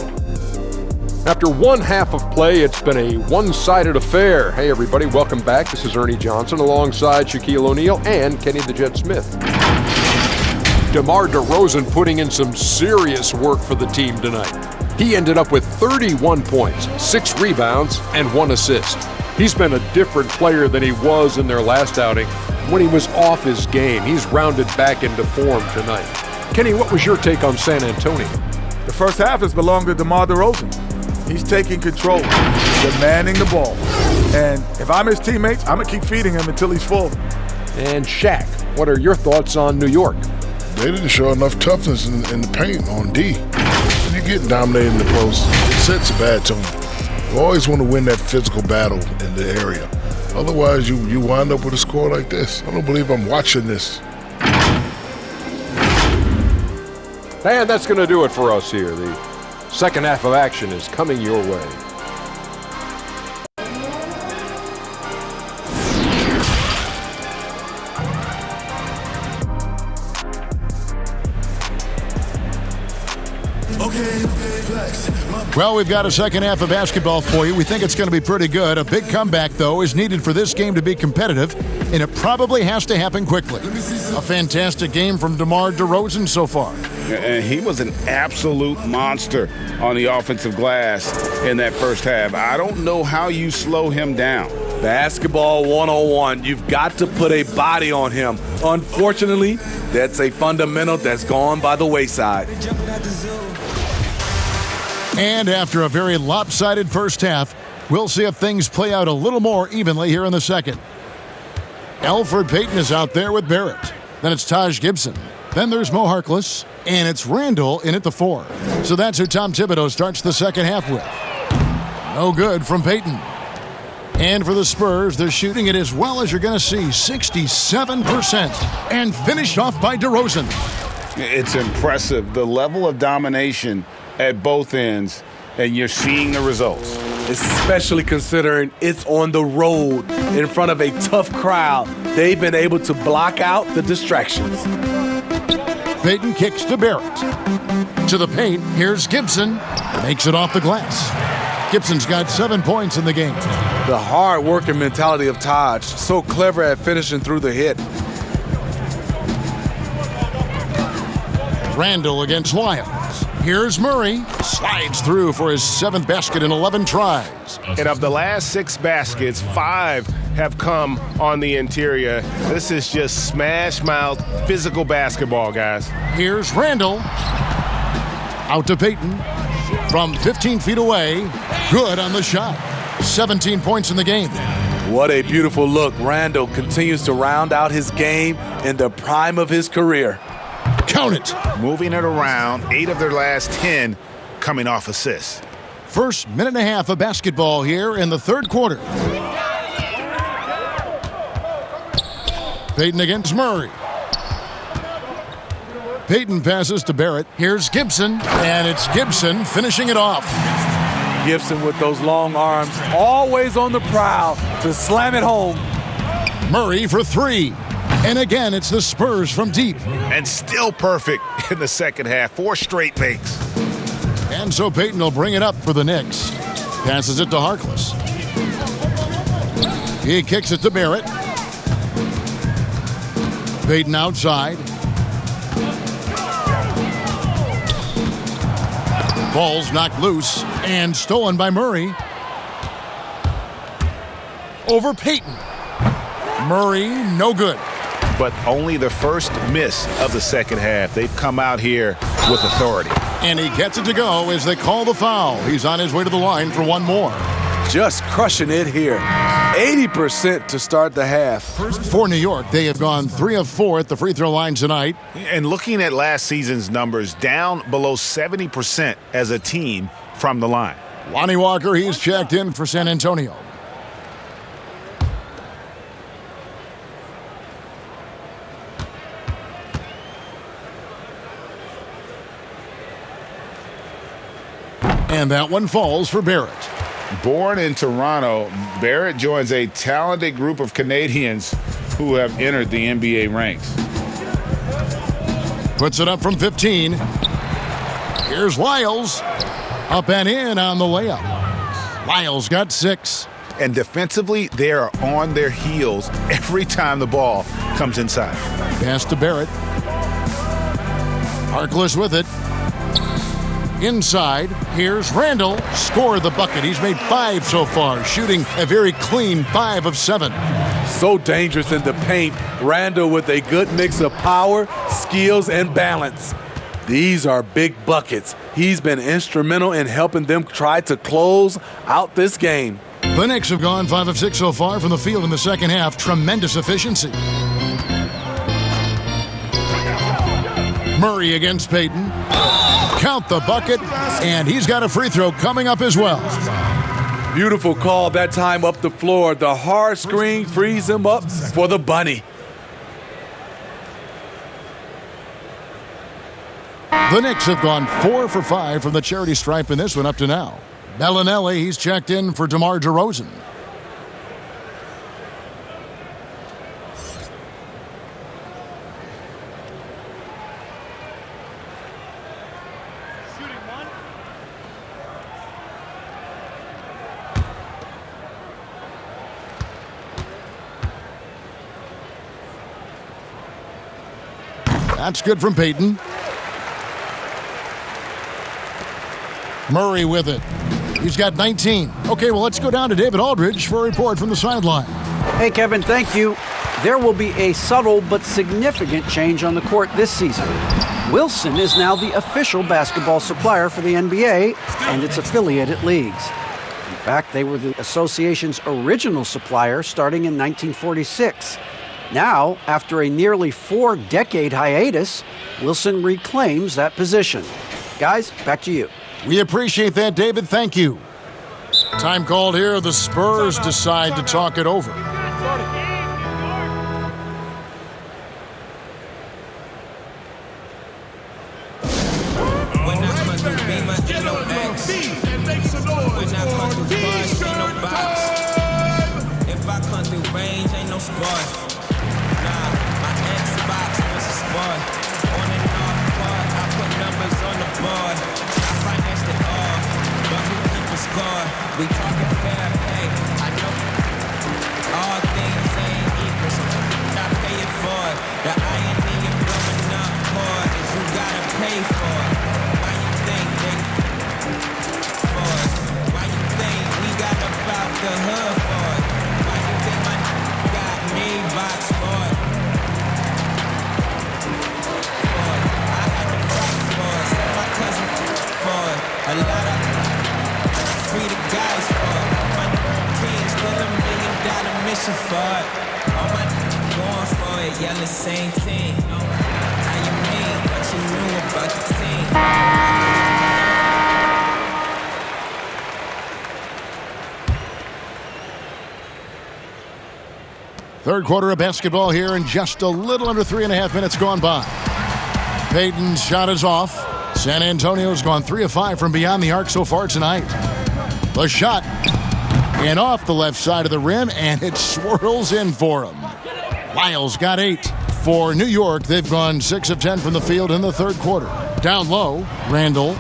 After one half of play, it's been a one-sided affair. Hey, everybody, welcome back. This is Ernie Johnson alongside Shaquille O'Neal and Kenny the Jet Smith. DeMar DeRozan putting in some serious work for the team tonight. He ended up with 31 points, 6 rebounds, and 1 assist. He's been a different player than he was in their last outing when he was off his game. He's rounded back into form tonight. Kenny, what was your take on San Antonio? The first half has belonged to DeMar DeRozan. He's taking control, demanding the ball. And if I'm his teammates, I'm going to keep feeding him until he's full. And Shaq, what are your thoughts on New York? They didn't show enough toughness in the paint on D. When you get dominated in the post, it sets a bad tone. You always want to win that physical battle in the area. Otherwise, you wind up with a score like this. I don't believe I'm watching this. And that's going to do it for us here. The second half of action is coming your way. Well, we've got a second half of basketball for you. We think it's going to be pretty good. A big comeback, though, is needed for this game to be competitive, and it probably has to happen quickly. A fantastic game from DeMar DeRozan so far. And he was an absolute monster on the offensive glass in that first half. I don't know how you slow him down. Basketball 101. You've got to put a body on him. Unfortunately, that's a fundamental that's gone by the wayside. And after a very lopsided first half, we'll see if things play out a little more evenly here in the second. Elfrid Payton is out there with Barrett. Then it's Taj Gibson. Then there's Mo Harkless. And it's Randall in at the 4. So that's who Tom Thibodeau starts the second half with. No good from Payton. And for the Spurs, they're shooting it as well as you're going to see, 67%. And finished off by DeRozan. It's impressive, the level of domination at both ends, and you're seeing the results. Especially considering it's on the road in front of a tough crowd. They've been able to block out the distractions. Payton kicks to Barrett. To the paint, here's Gibson. Makes it off the glass. Gibson's got 7 points in the game. The hard-working mentality of Taj, so clever at finishing through the hit. Randall against Lyles. Here's Murray. Slides through for his 7th basket in 11 tries. And of the last 6 baskets, 5 have come on the interior. This is just smash-mouth physical basketball, guys. Here's Randall. Out to Payton. From 15 feet away. Good on the shot. 17 points in the game. What a beautiful look. Randall continues to round out his game in the prime of his career. Count it. Moving it around, 8 of their last 10 coming off assists. First minute and a half of basketball here in the third quarter. Payton against Murray. Payton passes to Barrett. Here's Gibson, and it's Gibson finishing it off. Gibson with those long arms, always on the prowl to slam it home. Murray for 3. And again, it's the Spurs from deep. And still perfect in the second half. 4 straight makes. And so Payton will bring it up for the Knicks. Passes it to Harkless. He kicks it to Barrett. Payton outside. Ball's knocked loose and stolen by Murray. Over Payton. Murray, no good. But only the first miss of the second half. They've come out here with authority. And he gets it to go as they call the foul. He's on his way to the line for one more. Just crushing it here. 80% to start the half. For New York, they have gone 3 of 4 at the free throw line tonight. And looking at last season's numbers, down below 70% as a team from the line. Lonnie Walker, he's checked in for San Antonio. And that one falls for Barrett. Born in Toronto, Barrett joins a talented group of Canadians who have entered the NBA ranks. Puts it up from 15. Here's Lyles. Up and in on the layup. Lyles got 6. And defensively, they are on their heels every time the ball comes inside. Pass to Barrett. Harkless with it. Inside, here's Randall. Score the bucket. He's made 5 so far, shooting a very clean 5 of 7. So dangerous in the paint. Randall with a good mix of power, skills, and balance. These are big buckets. He's been instrumental in helping them try to close out this game. The Knicks have gone 5 of 6 so far from the field in the second half. Tremendous efficiency. Murray against Payton. Count the bucket, and he's got a free throw coming up as well. Beautiful call that time up the floor. The hard screen frees him up for the bunny. The Knicks have gone 4 for 5 from the charity stripe in this one up to now. Bellinelli, he's checked in for DeMar DeRozan. That's good from Payton. Murray with it. He's got 19. Okay, well, let's go down to David Aldridge for a report from the sideline. Hey, Kevin, thank you. There will be a subtle but significant change on the court this season. Wilson is now the official basketball supplier for the NBA and its affiliated leagues. In fact, they were the association's original supplier starting in 1946. Now, after a nearly 4-decade hiatus, Wilson reclaims that position. Guys, back to you. We appreciate that, David. Thank you. Time called here. The Spurs decide to talk it over. If I come through range, ain't no squad. Nah, my Xbox was a squad. On and off part, I put numbers on the board. I financed it all, but who keep a score? We talking fair pay. I know all things ain't equal, so I pay it for it. The irony of blowing up hard is you gotta pay for it. Why you think they for it? Why you think we got about the hood for it? Why you think my got me box for it? I had to fight for it, send my cousin for it. A lot of free the guys for it. My king still $1 million mission for it. All my going for it, yelling same team. How you mean what you knew about the team? Third quarter of basketball here, and just a little under 3.5 minutes gone by. Payton's shot is off. San Antonio's gone 3 of 5 from beyond the arc so far tonight. The shot, and off the left side of the rim, and it swirls in for him. Lyles got 8. For New York, they've gone 6 of 10 from the field in the third quarter. Down low, Randall.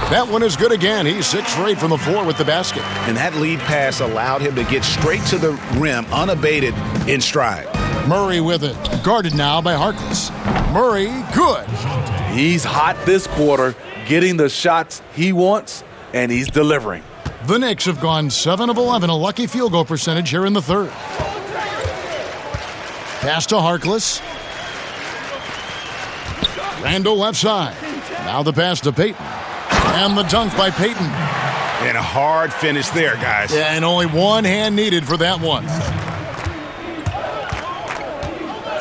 That one is good again. He's 6 for 8 from the floor with the basket. And that lead pass allowed him to get straight to the rim unabated in stride. Murray with it. Guarded now by Harkless. Murray, good. He's hot this quarter, getting the shots he wants, and he's delivering. The Knicks have gone 7 of 11, a lucky field goal percentage here in the third. Pass to Harkless. Randall left side. Now the pass to Payton. And the dunk by Payton. And a hard finish there, guys. Yeah, and only one hand needed for that one.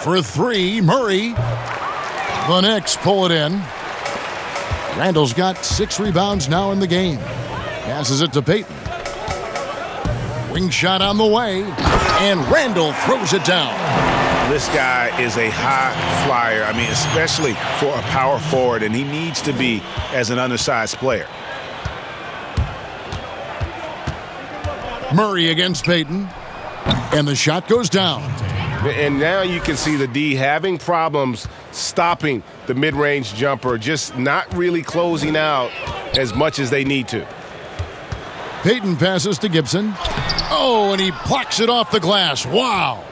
For 3, Murray. The Knicks pull it in. Randall's got 6 rebounds now in the game. Passes it to Payton. Wing shot on the way. And Randall throws it down. This guy is a high flyer. I mean, especially for a power forward, and he needs to be as an undersized player. Murray against Payton. And the shot goes down. And now you can see the D having problems stopping the mid-range jumper, just not really closing out as much as they need to. Payton passes to Gibson. Oh, and he plucks it off the glass. Wow.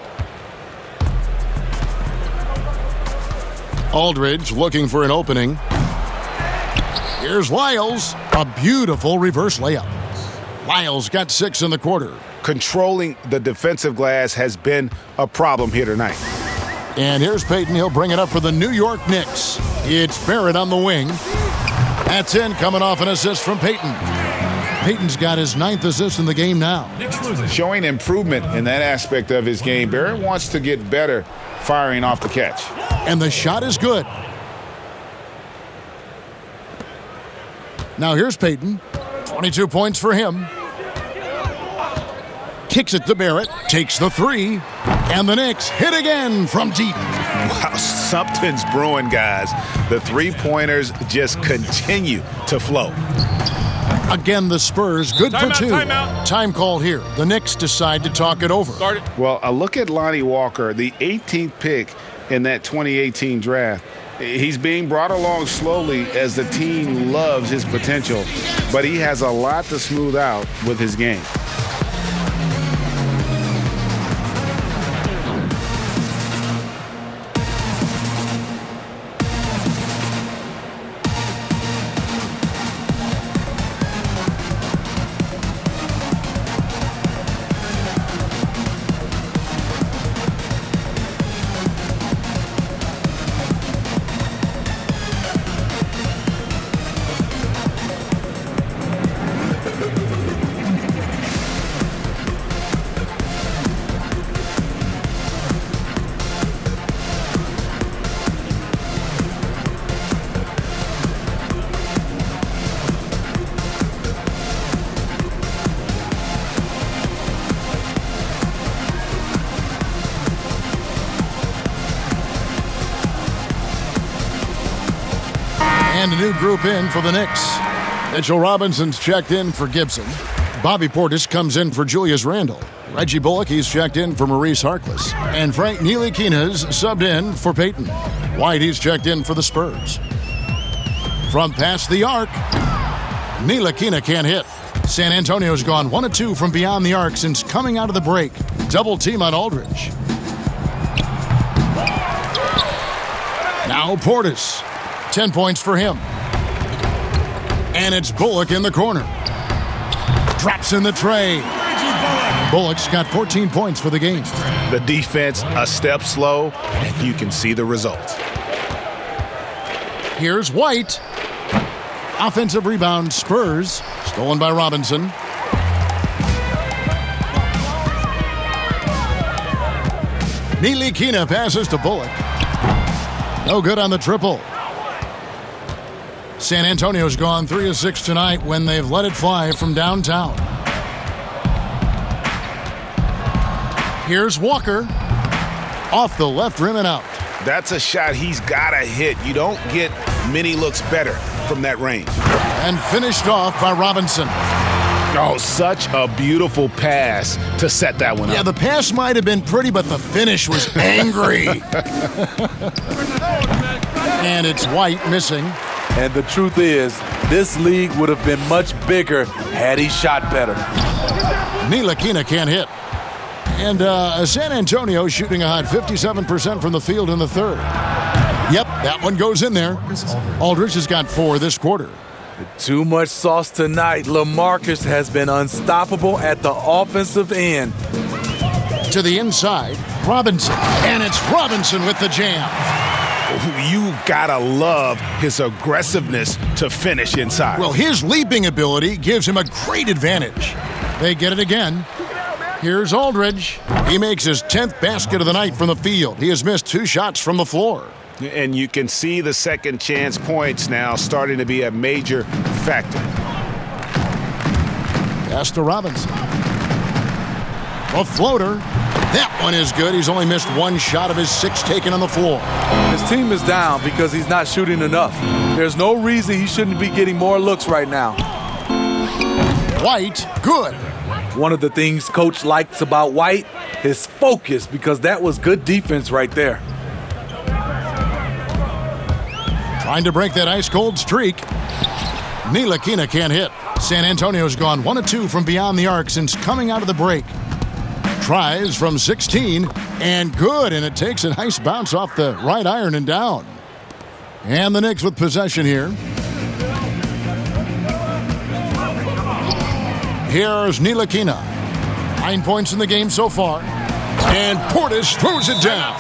Aldridge looking for an opening. Here's Lyles. A beautiful reverse layup. Lyles got 6 in the quarter. Controlling the defensive glass has been a problem here tonight. And here's Payton. He'll bring it up for the New York Knicks. It's Barrett on the wing. That's in, coming off an assist from Payton. Payton's got his 9th assist in the game now. Showing improvement in that aspect of his game. Barrett wants to get better firing off the catch. And the shot is good. Now here's Payton. 22 points for him. Kicks it to Barrett. Takes the 3. And the Knicks hit again from deep. Wow, something's brewing, guys. The three-pointers just continue to flow. Again, the Spurs, good for 2. Timeout. Time called here. The Knicks decide to talk it over. Well, a look at Lonnie Walker, the 18th pick in that 2018 draft. He's being brought along slowly as the team loves his potential, but he has a lot to smooth out with his game. And a new group in for the Knicks. Mitchell Robinson's checked in for Gibson. Bobby Portis comes in for Julius Randle. Reggie Bullock, he's checked in for Maurice Harkless. And Frank Ntilikina's subbed in for Payton. White, he's checked in for the Spurs. From past the arc, Ntilikina can't hit. San Antonio's gone 1 of 2 from beyond the arc since coming out of the break. Double team on Aldridge. Now Portis. 10 points for him. And it's Bullock in the corner. Drops in the tray. Bullock's got 14 points for the game. The defense a step slow, and you can see the results. Here's White. Offensive rebound, Spurs. Stolen by Robinson. Ntilikina passes to Bullock. No good on the triple. San Antonio's gone 3 of 6 tonight when they've let it fly from downtown. Here's Walker. Off the left rim and out. That's a shot he's got to hit. You don't get many looks better from that range. And finished off by Robinson. Oh, such a beautiful pass to set that one up. Yeah, the pass might have been pretty, but the finish was angry. And it's White missing. And the truth is, this league would have been much bigger had he shot better. Ntilikina can't hit. And San Antonio shooting a hot 57% from the field in the third. Yep, that one goes in there. Aldridge has got 4 this quarter. Too much sauce tonight. LaMarcus has been unstoppable at the offensive end. To the inside, Robinson. And it's Robinson with the jam. You gotta love his aggressiveness to finish inside. Well, his leaping ability gives him a great advantage. They get it again. Here's Aldridge. He makes his 10th basket of the night from the field. He has missed 2 shots from the floor. And you can see the second chance points now starting to be a major factor. Pass to Robinson. A floater. That one is good. He's only missed 1 shot of his 6 taken on the floor. His team is down because he's not shooting enough. There's no reason he shouldn't be getting more looks right now. White, good. One of the things Coach likes about White, his focus, because that was good defense right there. Trying to break that ice-cold streak. Ntilikina can't hit. San Antonio's gone 1 of 2 from beyond the arc since coming out of the break. Tries from 16, and good, and it takes a nice bounce off the right iron and down. And the Knicks with possession here. Here's Ntilikina. 9 points in the game so far. And Portis throws it down.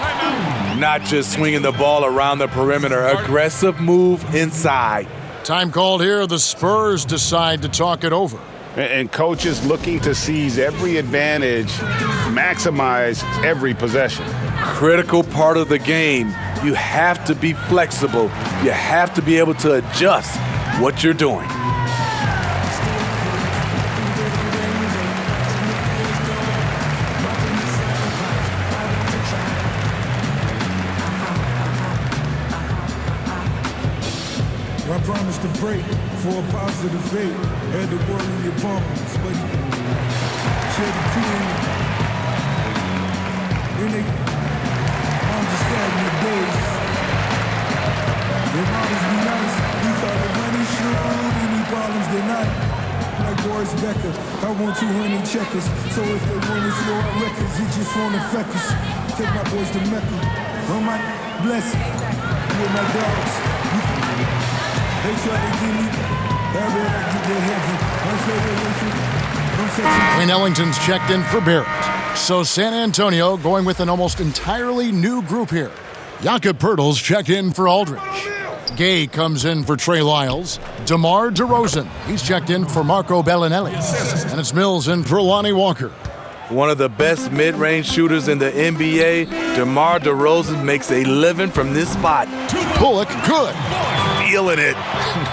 Not just swinging the ball around the perimeter, aggressive move inside. Time called here. The Spurs decide to talk it over. And coaches looking to seize every advantage, maximize every possession. Critical part of the game. You have to be flexible. You have to be able to adjust what you're doing. I promised to break for a positive fate. Had to worry your bums, but shed the team. Then they understand your days. They always be nice. We thought the money should. Any problems, they're not. Like Boris Becker, I want 200 checkers. So if they want to slow our records, it just won't affect us. Take my boys to Mecca. Oh my blessing. With my dogs. They try to give me, Wayne Ellington's checked in for Barrett. So San Antonio going with an almost entirely new group here. Jakob Poeltl's checked in for Aldridge. Gay comes in for Trey Lyles. DeMar DeRozan, he's checked in for Marco Bellinelli. And it's Mills in for Lonnie Walker. One of the best mid-range shooters in the NBA, DeMar DeRozan makes a living from this spot. Bullock, good. Feeling it.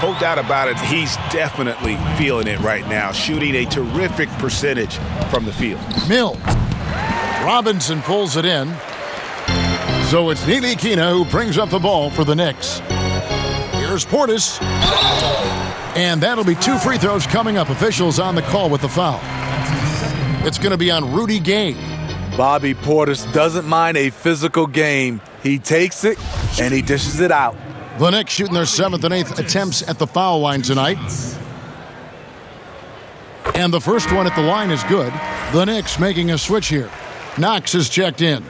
No doubt about it. He's definitely feeling it right now. Shooting a terrific percentage from the field. Mills. Robinson pulls it in. So it's Ntilikina who brings up the ball for the Knicks. Here's Portis. And that'll be 2 free throws coming up. Officials on the call with the foul. It's going to be on Rudy Gay. Bobby Portis doesn't mind a physical game. He takes it and he dishes it out. The Knicks shooting their 7th and 8th attempts at the foul line tonight. And the first one at the line is good. The Knicks making a switch here. Knox is checked in.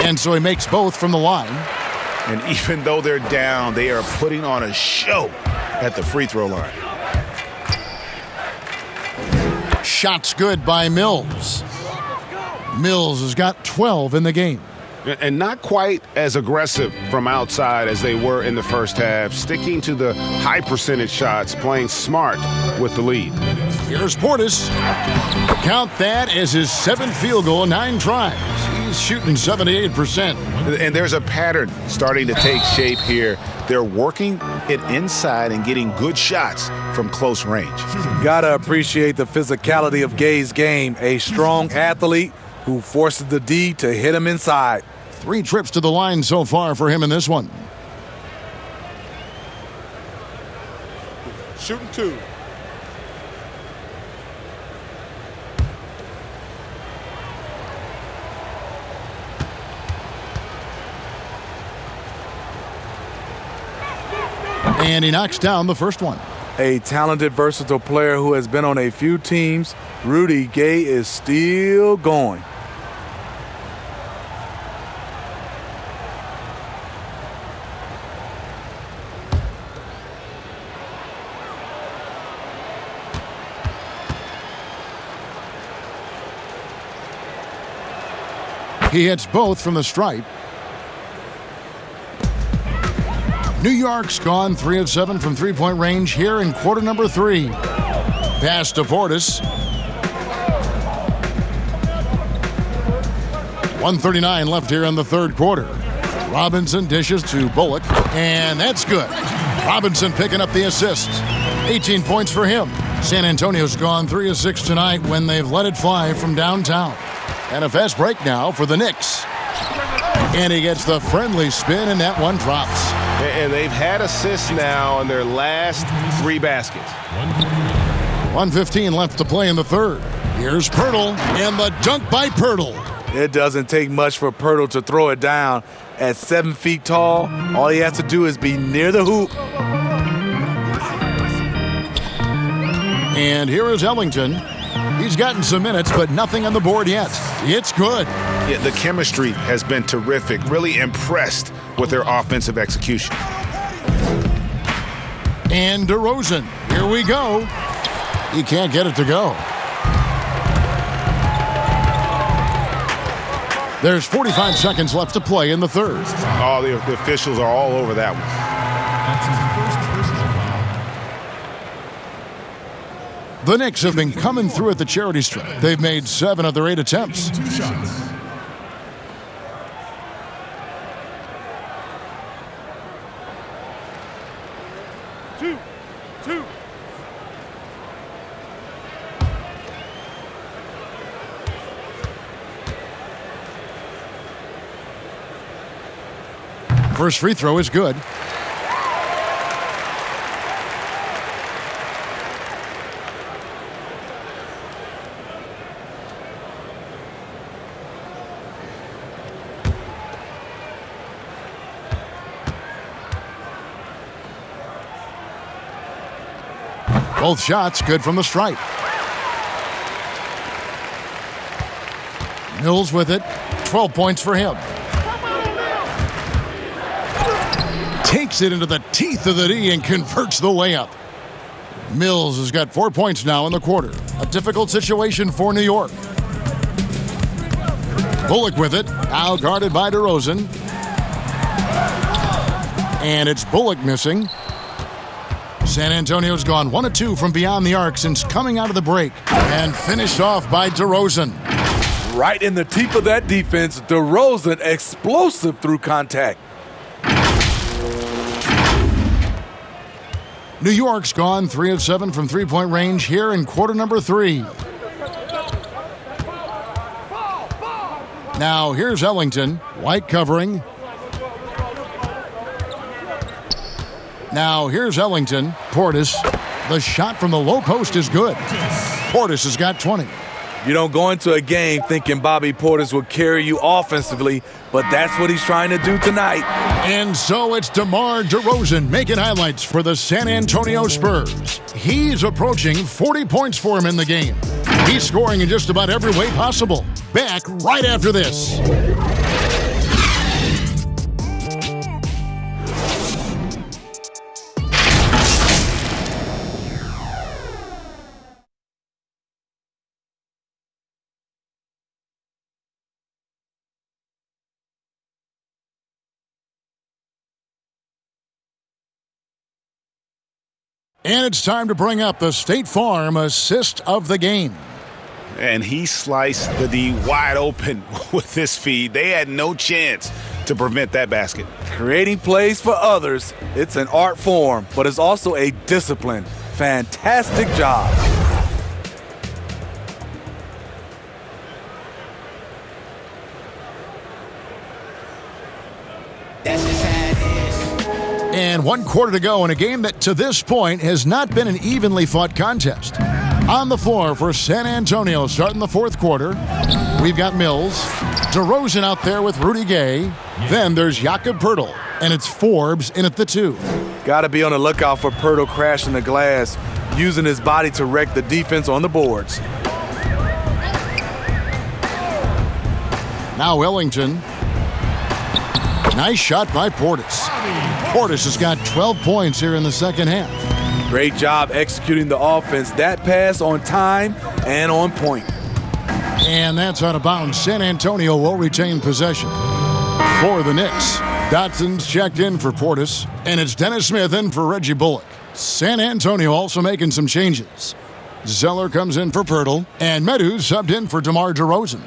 And so he makes both from the line. And even though they're down, they are putting on a show at the free throw line. Shots good by Mills. Mills has got 12 in the game. And not quite as aggressive from outside as they were in the first half, sticking to the high percentage shots, playing smart with the lead. Here's Portis. Count that as his 7th field goal in 9 tries. He's shooting 78%. And there's a pattern starting to take shape here. They're working it inside and getting good shots from close range. Gotta appreciate the physicality of Gay's game. A strong athlete who forces the D to hit him inside. 3 trips to the line so far for him in this one. Shooting 2. And he knocks down the first one. A talented, versatile player who has been on a few teams. Rudy Gay is still going. He hits both from the stripe. New York's gone 3 of 7 from three-point range here in quarter number 3. Pass to Portis. 1:39 left here in the third quarter. Robinson dishes to Bullock, and that's good. Robinson picking up the assist. 18 points for him. San Antonio's gone 3 of 6 tonight when they've let it fly from downtown. And a fast break now for the Knicks. And he gets the friendly spin, and that one drops. And they've had assists now in their last 3 baskets. 1:15 left to play in the third. Here's Pirtle, and the dunk by Pirtle. It doesn't take much for Pirtle to throw it down. At 7 feet tall, all he has to do is be near the hoop. And here is Ellington. He's gotten some minutes, but nothing on the board yet. It's good. Yeah, the chemistry has been terrific. Really impressed with their offensive execution. And DeRozan. Here we go. He can't get it to go. There's 45 seconds left to play in the third. Oh, the officials are all over that one. The Knicks have been coming through at the charity stripe. They've made 7 of their 8 attempts. 2 shots. Two. First free throw is good. Both shots good from the stripe. Mills with it. 12 points for him. Takes it into the teeth of the D and converts the layup. Mills has got 4 points now in the quarter. A difficult situation for New York. Bullock with it. Now guarded by DeRozan. And it's Bullock missing. San Antonio's gone 1 of 2 from beyond the arc since coming out of the break. And finished off by DeRozan. Right in the teeth of that defense, DeRozan explosive through contact. New York's gone 3 of 7 from three-point range here in quarter number 3. Now here's Ellington. White covering. Now here's Ellington. Portis. The shot from the low post is good. Portis has got 20. You don't go into a game thinking Bobby Portis will carry you offensively, but that's what he's trying to do tonight. And so it's DeMar DeRozan making highlights for the San Antonio Spurs. He's approaching 40 points for him in the game. He's scoring in just about every way possible. Back right after this. And it's time to bring up the State Farm assist of the game. And he sliced the D wide open with his feed. They had no chance to prevent that basket. Creating plays for others, it's an art form, but it's also a discipline. Fantastic job. And 1 quarter to go in a game that to this point has not been an evenly fought contest. On the floor for San Antonio starting the 4th quarter, we've got Mills, Derozan out there with Rudy Gay. Then there's Jakob Poeltl, and it's Forbes in at the 2. Got to be on the lookout for Poeltl crashing the glass, using his body to wreck the defense on the boards. Now Ellington. Nice shot by Portis. Portis has got 12 points here in the second half. Great job executing the offense. That pass on time and on point. And that's out of bounds. San Antonio will retain possession. For the Knicks, Dotson's checked in for Portis, and it's Dennis Smith in for Reggie Bullock. San Antonio also making some changes. Zeller comes in for Poeltl, and Medu subbed in for DeMar DeRozan.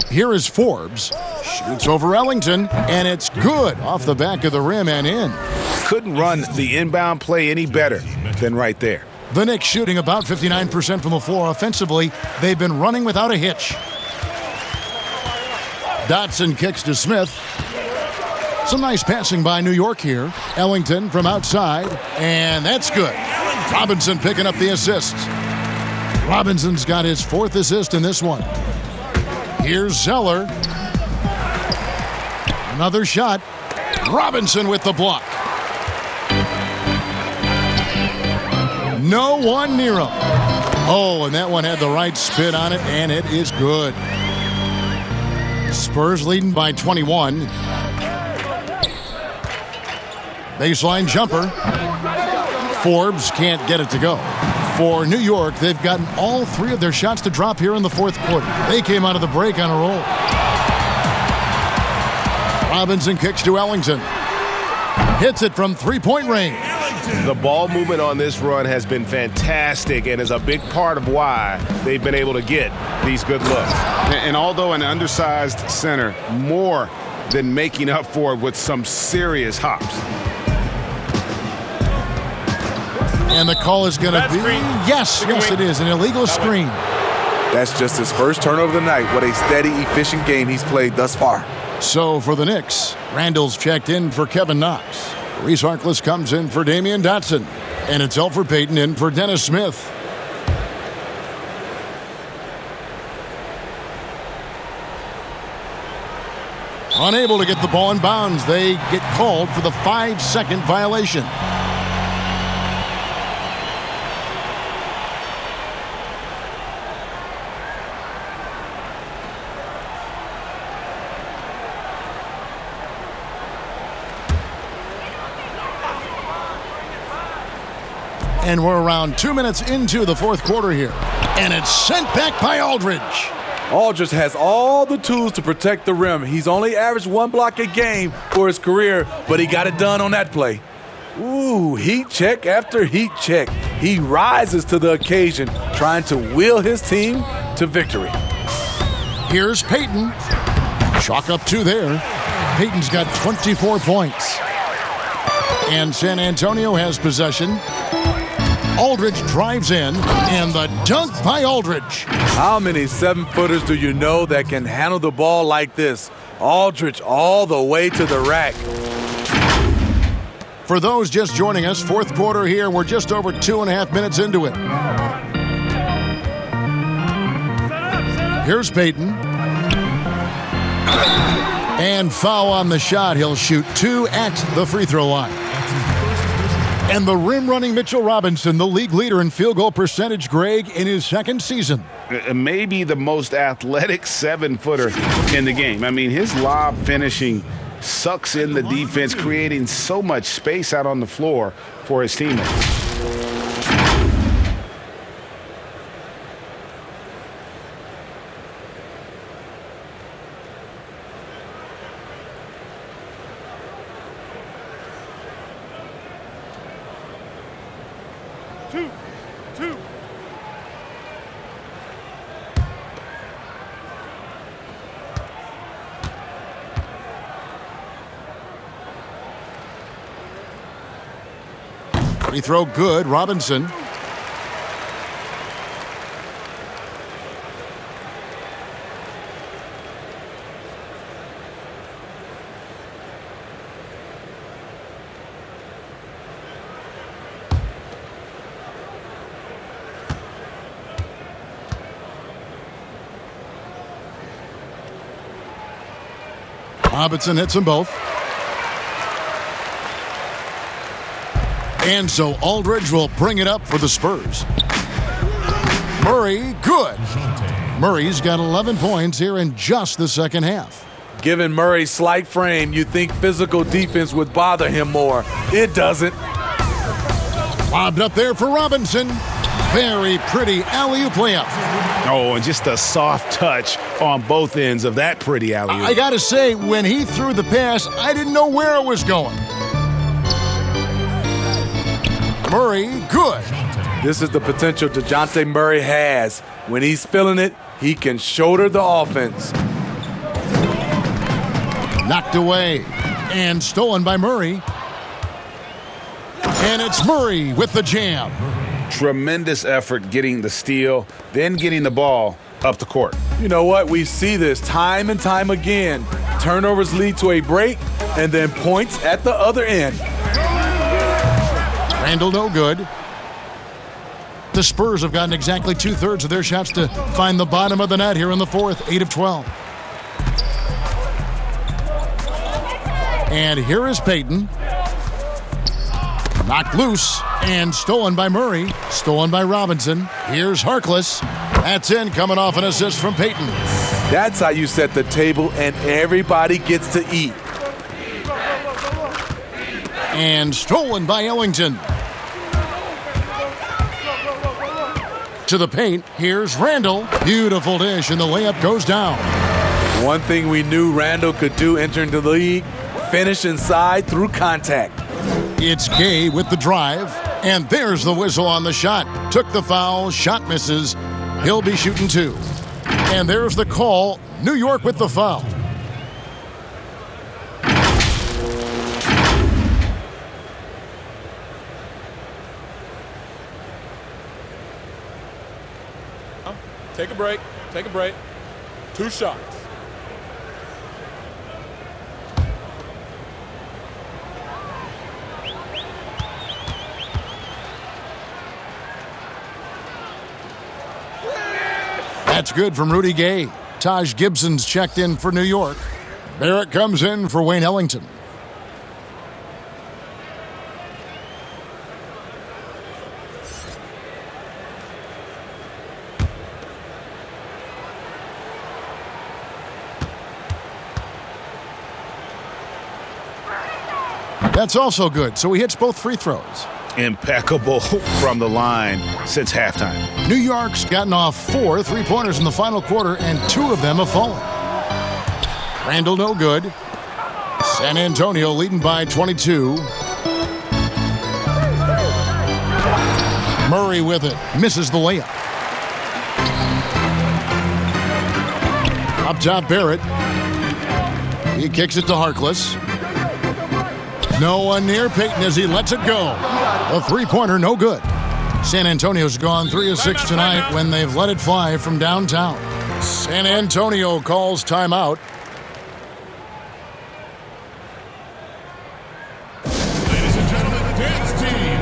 Here is Forbes. Shoots over Ellington, and it's good off the back of the rim and in. Couldn't run the inbound play any better than right there. The Knicks shooting about 59% from the floor offensively. They've been running without a hitch. Dotson kicks to Smith. Some nice passing by New York here. Ellington from outside, and that's good. Robinson picking up the assist. Robinson's got his 4th assist in this one. Here's Zeller. Another shot. Robinson with the block. No one near him. Oh, and that one had the right spin on it, and it is good. Spurs leading by 21. Baseline jumper. Forbes can't get it to go. For New York, they've gotten all 3 of their shots to drop here in the 4th quarter. They came out of the break on a roll. Robinson kicks to Ellington. Hits it from 3-point range. The ball movement on this run has been fantastic and is a big part of why they've been able to get these good looks. And although an undersized center, more than making up for it with some serious hops. And the call is going to be, yes, it is, an illegal screen. That's just his first turnover of the night. What a steady, efficient game he's played thus far. So for the Knicks, Randall's checked in for Kevin Knox. Reese Harkless comes in for Damian Dotson. And it's Elfrid Payton in for Dennis Smith. Unable to get the ball in bounds, they get called for the 5-second violation. And we're around 2 minutes into the 4th quarter here. And it's sent back by Aldridge. Aldridge has all the tools to protect the rim. He's only averaged 1 block a game for his career, but he got it done on that play. Ooh, heat check after heat check. He rises to the occasion, trying to will his team to victory. Here's Payton. Chalk up 2 there. Payton's got 24 points. And San Antonio has possession. Aldridge drives in, and the dunk by Aldridge. How many 7-footers do you know that can handle the ball like this? Aldridge all the way to the rack. For those just joining us, 4th quarter here. We're just over 2.5 minutes into it. Here's Payton. And foul on the shot. He'll shoot 2 at the free throw line. And the rim-running Mitchell Robinson, the league leader in field goal percentage, Greg, in his 2nd season. Maybe the most athletic 7-footer in the game. I mean, his lob finishing sucks in the defense, creating so much space out on the floor for his teammates. Two. Free throw good, Robinson. Robinson hits them both. And so Aldridge will bring it up for the Spurs. Murray, good. Murray's got 11 points here in just the second half. Given Murray's slight frame, you'd think physical defense would bother him more. It doesn't. Lobbed up there for Robinson. Very pretty alley-oop layup. Oh, and just a soft touch on both ends of that pretty alley-oop. I got to say, when he threw the pass, I didn't know where it was going. Murray, good. This is the potential DeJounte Murray has. When he's feeling it, he can shoulder the offense. Knocked away and stolen by Murray. And it's Murray with the jam. Tremendous effort getting the steal, then getting the ball up the court. You know what? We see this time and time again. Turnovers lead to a break and then points at the other end. Randall, no good. The Spurs have gotten exactly 2/3 of their shots to find the bottom of the net here in the fourth, 8 of 12. And here is Payton. Knocked loose and stolen by Murray. Stolen by Robinson. Here's Harkless. That's in, coming off an assist from Payton. That's how you set the table and everybody gets to eat. And stolen by Ellington. To the paint, here's Randall. Beautiful dish, and the layup goes down. One thing we knew Randall could do entering the league, finish inside through contact. It's Gay with the drive, and there's the whistle on the shot. Took the foul, shot misses. He'll be shooting two. And there's the call, New York with the foul. Take a break. 2 shots. That's good from Rudy Gay. Taj Gibson's checked in for New York. Barrett comes in for Wayne Ellington. That's also good, so he hits both free throws. Impeccable from the line since halftime. New York's gotten off 4 3-pointers in the final quarter, and 2 of them have fallen. Randall, no good. San Antonio leading by 22. Murray with it, misses the layup. Up top, Barrett. He kicks it to Harkless. No one near Payton as he lets it go. A 3-pointer, no good. San Antonio's gone 3 of 6 tonight when they've let it fly from downtown. San Antonio calls timeout. Ladies and gentlemen, the dance team.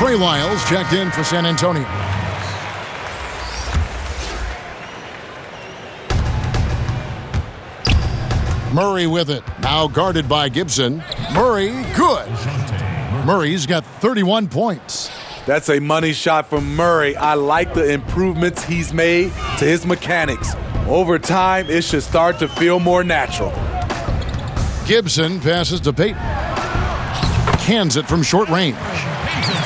Trey Lyles checked in for San Antonio. Murray with it. Now guarded by Gibson. Murray, good. Murray's got 31 points. That's a money shot from Murray. I like the improvements he's made to his mechanics. Over time, it should start to feel more natural. Gibson passes to Payton. Cans it from short range.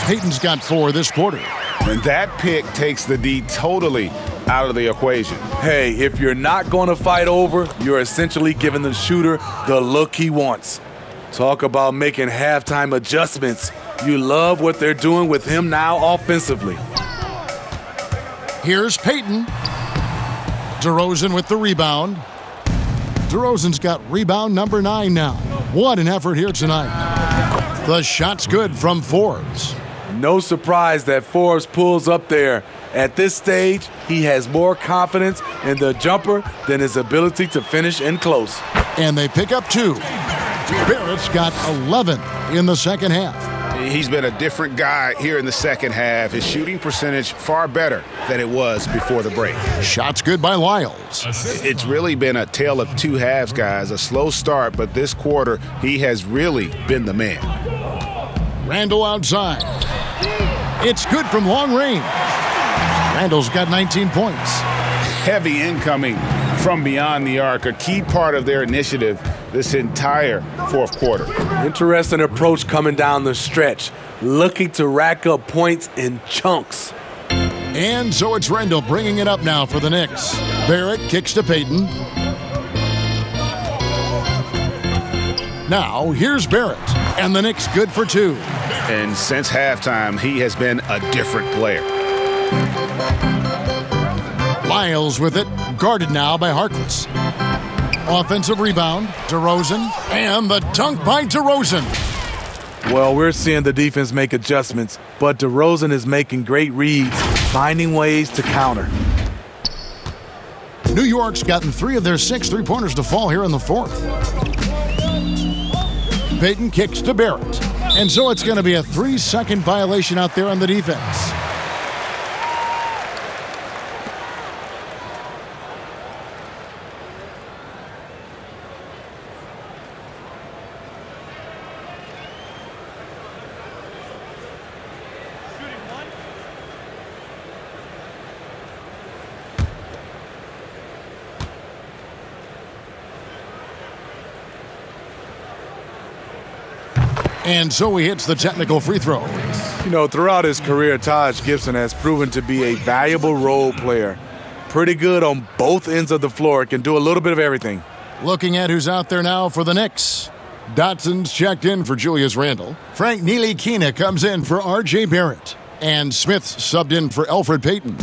Payton's got 4 this quarter. And that pick takes the D totally out of the equation. Hey, if you're not going to fight over, you're essentially giving the shooter the look he wants. Talk about making halftime adjustments. You love what they're doing with him now offensively. Here's Payton. Derozan with the rebound. Derozan's got rebound number 9 now. What an effort here tonight. The shot's good from Forbes. No surprise that Forbes pulls up there. At this stage, he has more confidence in the jumper than his ability to finish in close. And they pick up 2. Barrett's got 11 in the second half. He's been a different guy here in the second half. His shooting percentage far better than it was before the break. Shot's good by Lyles. It's really been a tale of 2 halves, guys. A slow start, but this quarter, he has really been the man. Randall outside. It's good from long range. Randall's got 19 points. Heavy incoming from beyond the arc, a key part of their initiative this entire fourth quarter. Interesting approach coming down the stretch, looking to rack up points in chunks. And so it's Randall bringing it up now for the Knicks. Barrett kicks to Payton. Now here's Barrett, and the Knicks good for 2. And since halftime, he has been a different player. Lyles with it, guarded now by Harkless. Offensive rebound, Derozan, and the dunk by Derozan. Well, we're seeing the defense make adjustments, but Derozan is making great reads, finding ways to counter. New York's gotten 3 of their 6 3-pointers to fall here in the fourth. Payton kicks to Barrett. And so it's going to be a 3-second violation out there on the defense. And so he hits the technical free throw. You know, throughout his career, Taj Gibson has proven to be a valuable role player. Pretty good on both ends of the floor. Can do a little bit of everything. Looking at who's out there now for the Knicks. Dotson's checked in for Julius Randle. Frank Ntilikina comes in for R.J. Barrett. And Smith's subbed in for Elfrid Payton.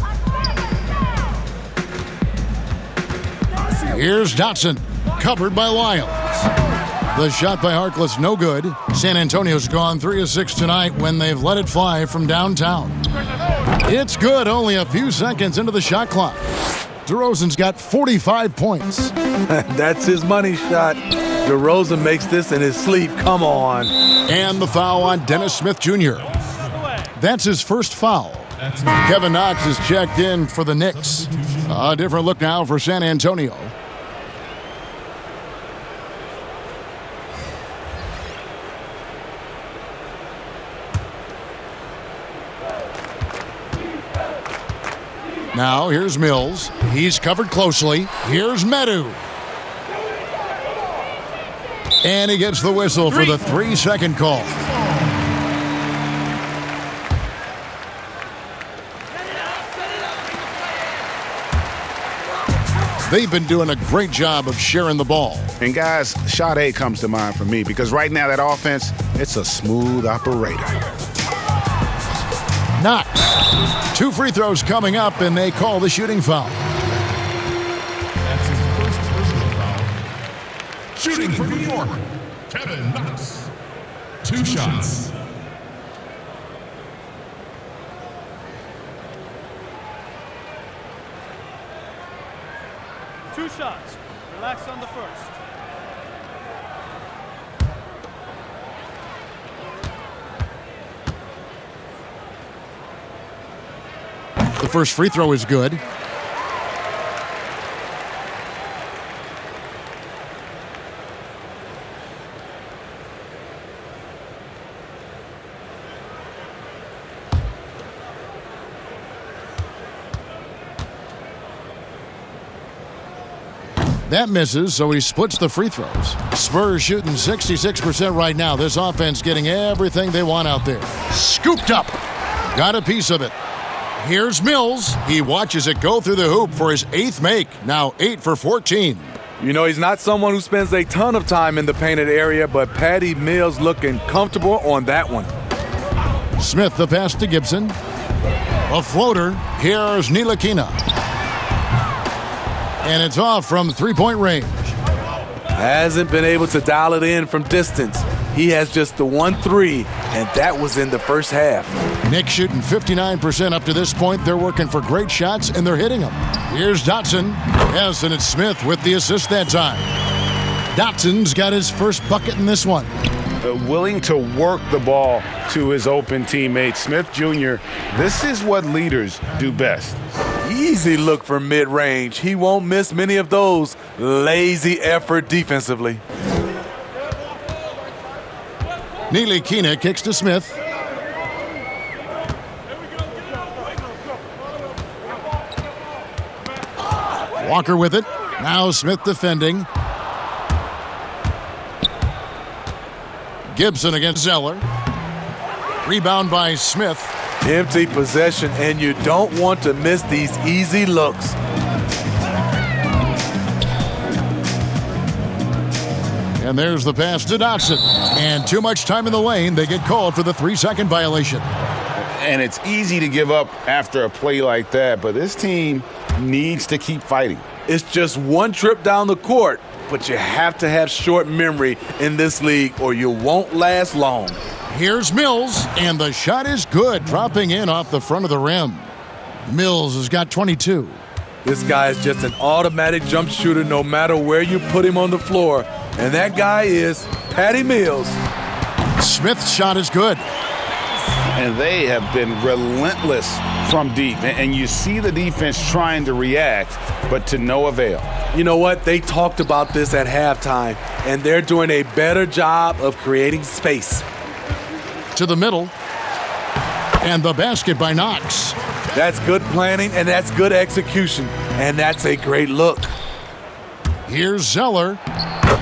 Here's Dotson, covered by Lyles. The shot by Harkless, no good. San Antonio's gone 3 of 6 tonight when they've let it fly from downtown. It's good, only a few seconds into the shot clock. Derozan's got 45 points. That's his money shot. Derozan makes this in his sleep. Come on. And the foul on Dennis Smith Jr. That's his first foul. Kevin Knox is checked in for the Knicks. A different look now for San Antonio. Now, here's Mills. He's covered closely. Here's Medu. And he gets the whistle for the 3-second call. They've been doing a great job of sharing the ball. And guys, shot A comes to mind for me because right now that offense, it's a smooth operator. Knox. 2 free throws coming up, and they call the shooting foul. That's his first personal foul. Shooting for New York, Kevin Knox. 2 shots. Two shots. Relax on the first. The first free throw is good. That misses, so he splits the free throws. Spurs shooting 66% right now. This offense getting everything they want out there. Scooped up. Got a piece of it. Here's Mills. He watches it go through the hoop for his 8th make. Now 8 for 14. You know, he's not someone who spends a ton of time in the painted area, but Patty Mills looking comfortable on that one. Smith the pass to Gibson. A floater. Here's Ntilikina. And it's off from three-point range. Hasn't been able to dial it in from distance. He has just the 1-3, and that was in the first half. Knicks shooting 59% up to this point. They're working for great shots, and they're hitting them. Here's Dotson. Yes, and it's Smith with the assist that time. Dotson's got his first bucket in this one. Willing to work the ball to his open teammate, Smith Jr. This is what leaders do best. Easy look for mid-range. He won't miss many of those. Lazy effort defensively. Ntilikina kicks to Smith. Walker with it. Now Smith defending. Gibson against Zeller. Rebound by Smith. Empty possession, and you don't want to miss these easy looks. And there's the pass to Dotson. And too much time in the lane. They get called for the 3-second violation. And it's easy to give up after a play like that, but this team needs to keep fighting. It's just one trip down the court, but you have to have short memory in this league or you won't last long. Here's Mills, and the shot is good, dropping in off the front of the rim. Mills has got 22. This guy is just an automatic jump shooter no matter where you put him on the floor, and that guy is Patty Mills. Smith's shot is good. And they have been relentless from deep. And you see the defense trying to react, but to no avail. You know what? They talked about this at halftime, and they're doing a better job of creating space. To the middle. And the basket by Knox. That's good planning, and that's good execution. And that's a great look. Here's Zeller.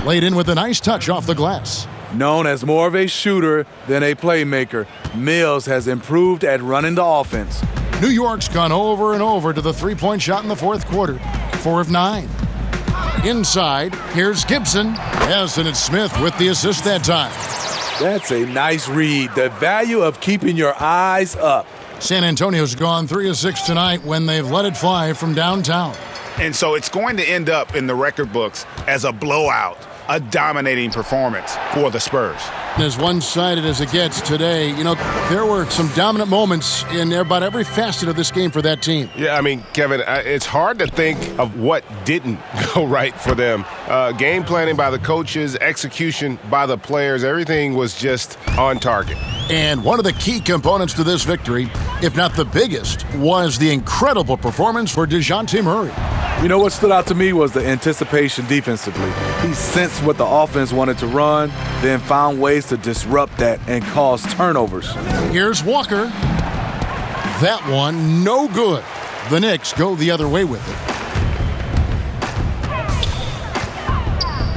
Laid in with a nice touch off the glass. Known as more of a shooter than a playmaker, Mills has improved at running the offense. New York's gone over and over to the three-point shot in the fourth quarter. 4 of 9. Inside, here's Gibson. Yes, and it's Smith with the assist that time. That's a nice read. The value of keeping your eyes up. San Antonio's gone 3 of 6 tonight when they've let it fly from downtown. And so it's going to end up in the record books as a blowout, a dominating performance for the Spurs. As one-sided as it gets today, you know, there were some dominant moments in about every facet of this game for that team. Yeah, I mean, Kevin, it's hard to think of what didn't go right for them. Game planning by the coaches, execution by the players, everything was just on target. And one of the key components to this victory, if not the biggest, was the incredible performance for DeJounte Murray. You know what stood out to me was the anticipation defensively. He sensed what the offense wanted to run, then found ways to disrupt that and cause turnovers. Here's Walker. That one, no good. The Knicks go the other way with it.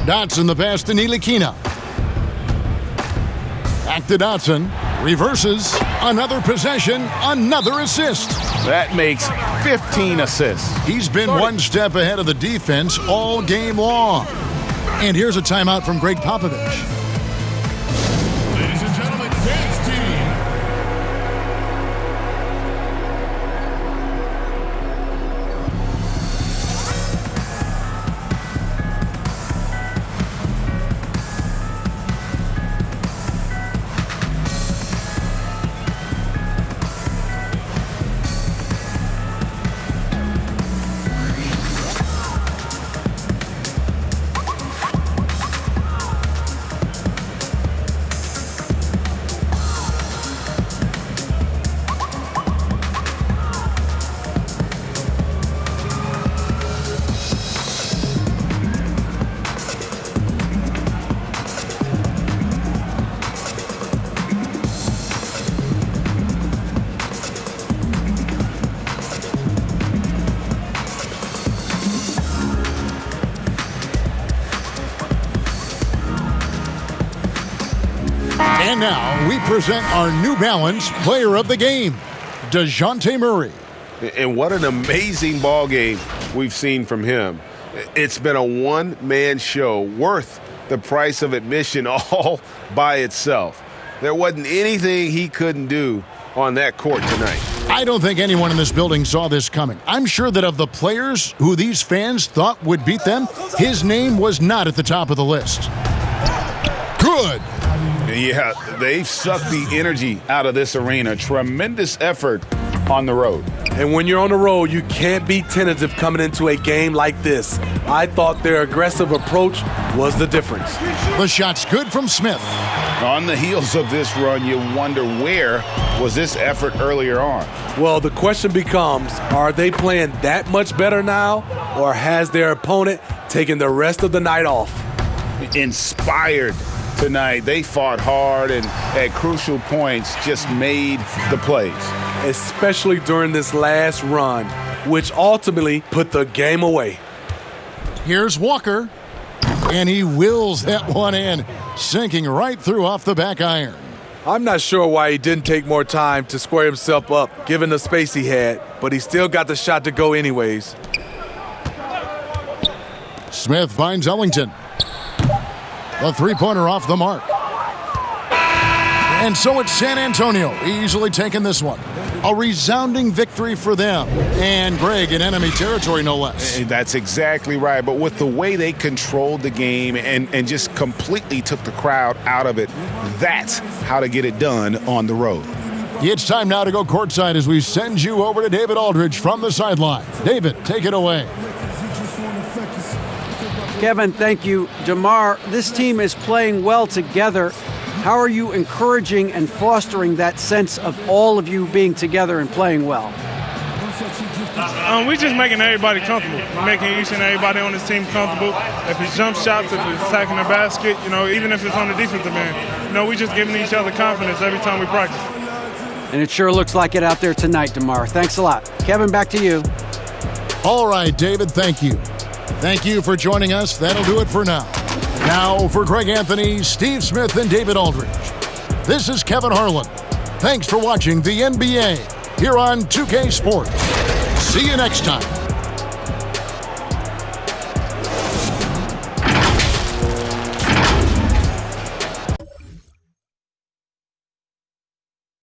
Dotson the pass to Ntilikina. Back to Dotson. Reverses. Another possession. Another assist. That makes 15 assists. He's been one step ahead of the defense all game long. And here's a timeout from Greg Popovich. Ladies and gentlemen, dance team. And now we present our New Balance Player of the Game, DeJounte Murray. And what an amazing ball game we've seen from him. It's been a one-man show worth the price of admission all by itself. There wasn't anything he couldn't do on that court tonight. I don't think anyone in this building saw this coming. I'm sure that of the players who these fans thought would beat them, his name was not at the top of the list. Good. Yeah, they've sucked the energy out of this arena. Tremendous effort on the road. And when you're on the road, you can't be tentative coming into a game like this. I thought their aggressive approach was the difference. The shot's good from Smith. On the heels of this run, you wonder where was this effort earlier on? Well, the question becomes, are they playing that much better now, or has their opponent taken the rest of the night off? Inspired tonight. They fought hard and at crucial points just made the plays. Especially during this last run, which ultimately put the game away. Here's Walker, and he wills that one in, sinking right through off the back iron. I'm not sure why he didn't take more time to square himself up, given the space he had, but he still got the shot to go anyways. Smith finds Ellington. The three-pointer off the mark. And so it's San Antonio, easily taking this one. A resounding victory for them. And Greg in enemy territory, no less. That's exactly right. But with the way they controlled the game and just completely took the crowd out of it, that's how to get it done on the road. It's time now to go courtside as we send you over to David Aldridge from the sideline. David, take it away. Kevin, thank you. DeMar, this team is playing well together. How are you encouraging and fostering that sense of all of you being together and playing well? We're just making everybody comfortable. We're making each and everybody on this team comfortable. If it's jump shots, if it's attacking the basket, even if it's on the defensive end, we're just giving each other confidence every time we practice. And it sure looks like it out there tonight, DeMar. Thanks a lot. Kevin, back to you. All right, David, thank you. Thank you for joining us. That'll do it for now. Now for Greg Anthony, Steve Smith, and David Aldridge. This is Kevin Harlan. Thanks for watching the NBA here on 2K Sports. See you next time.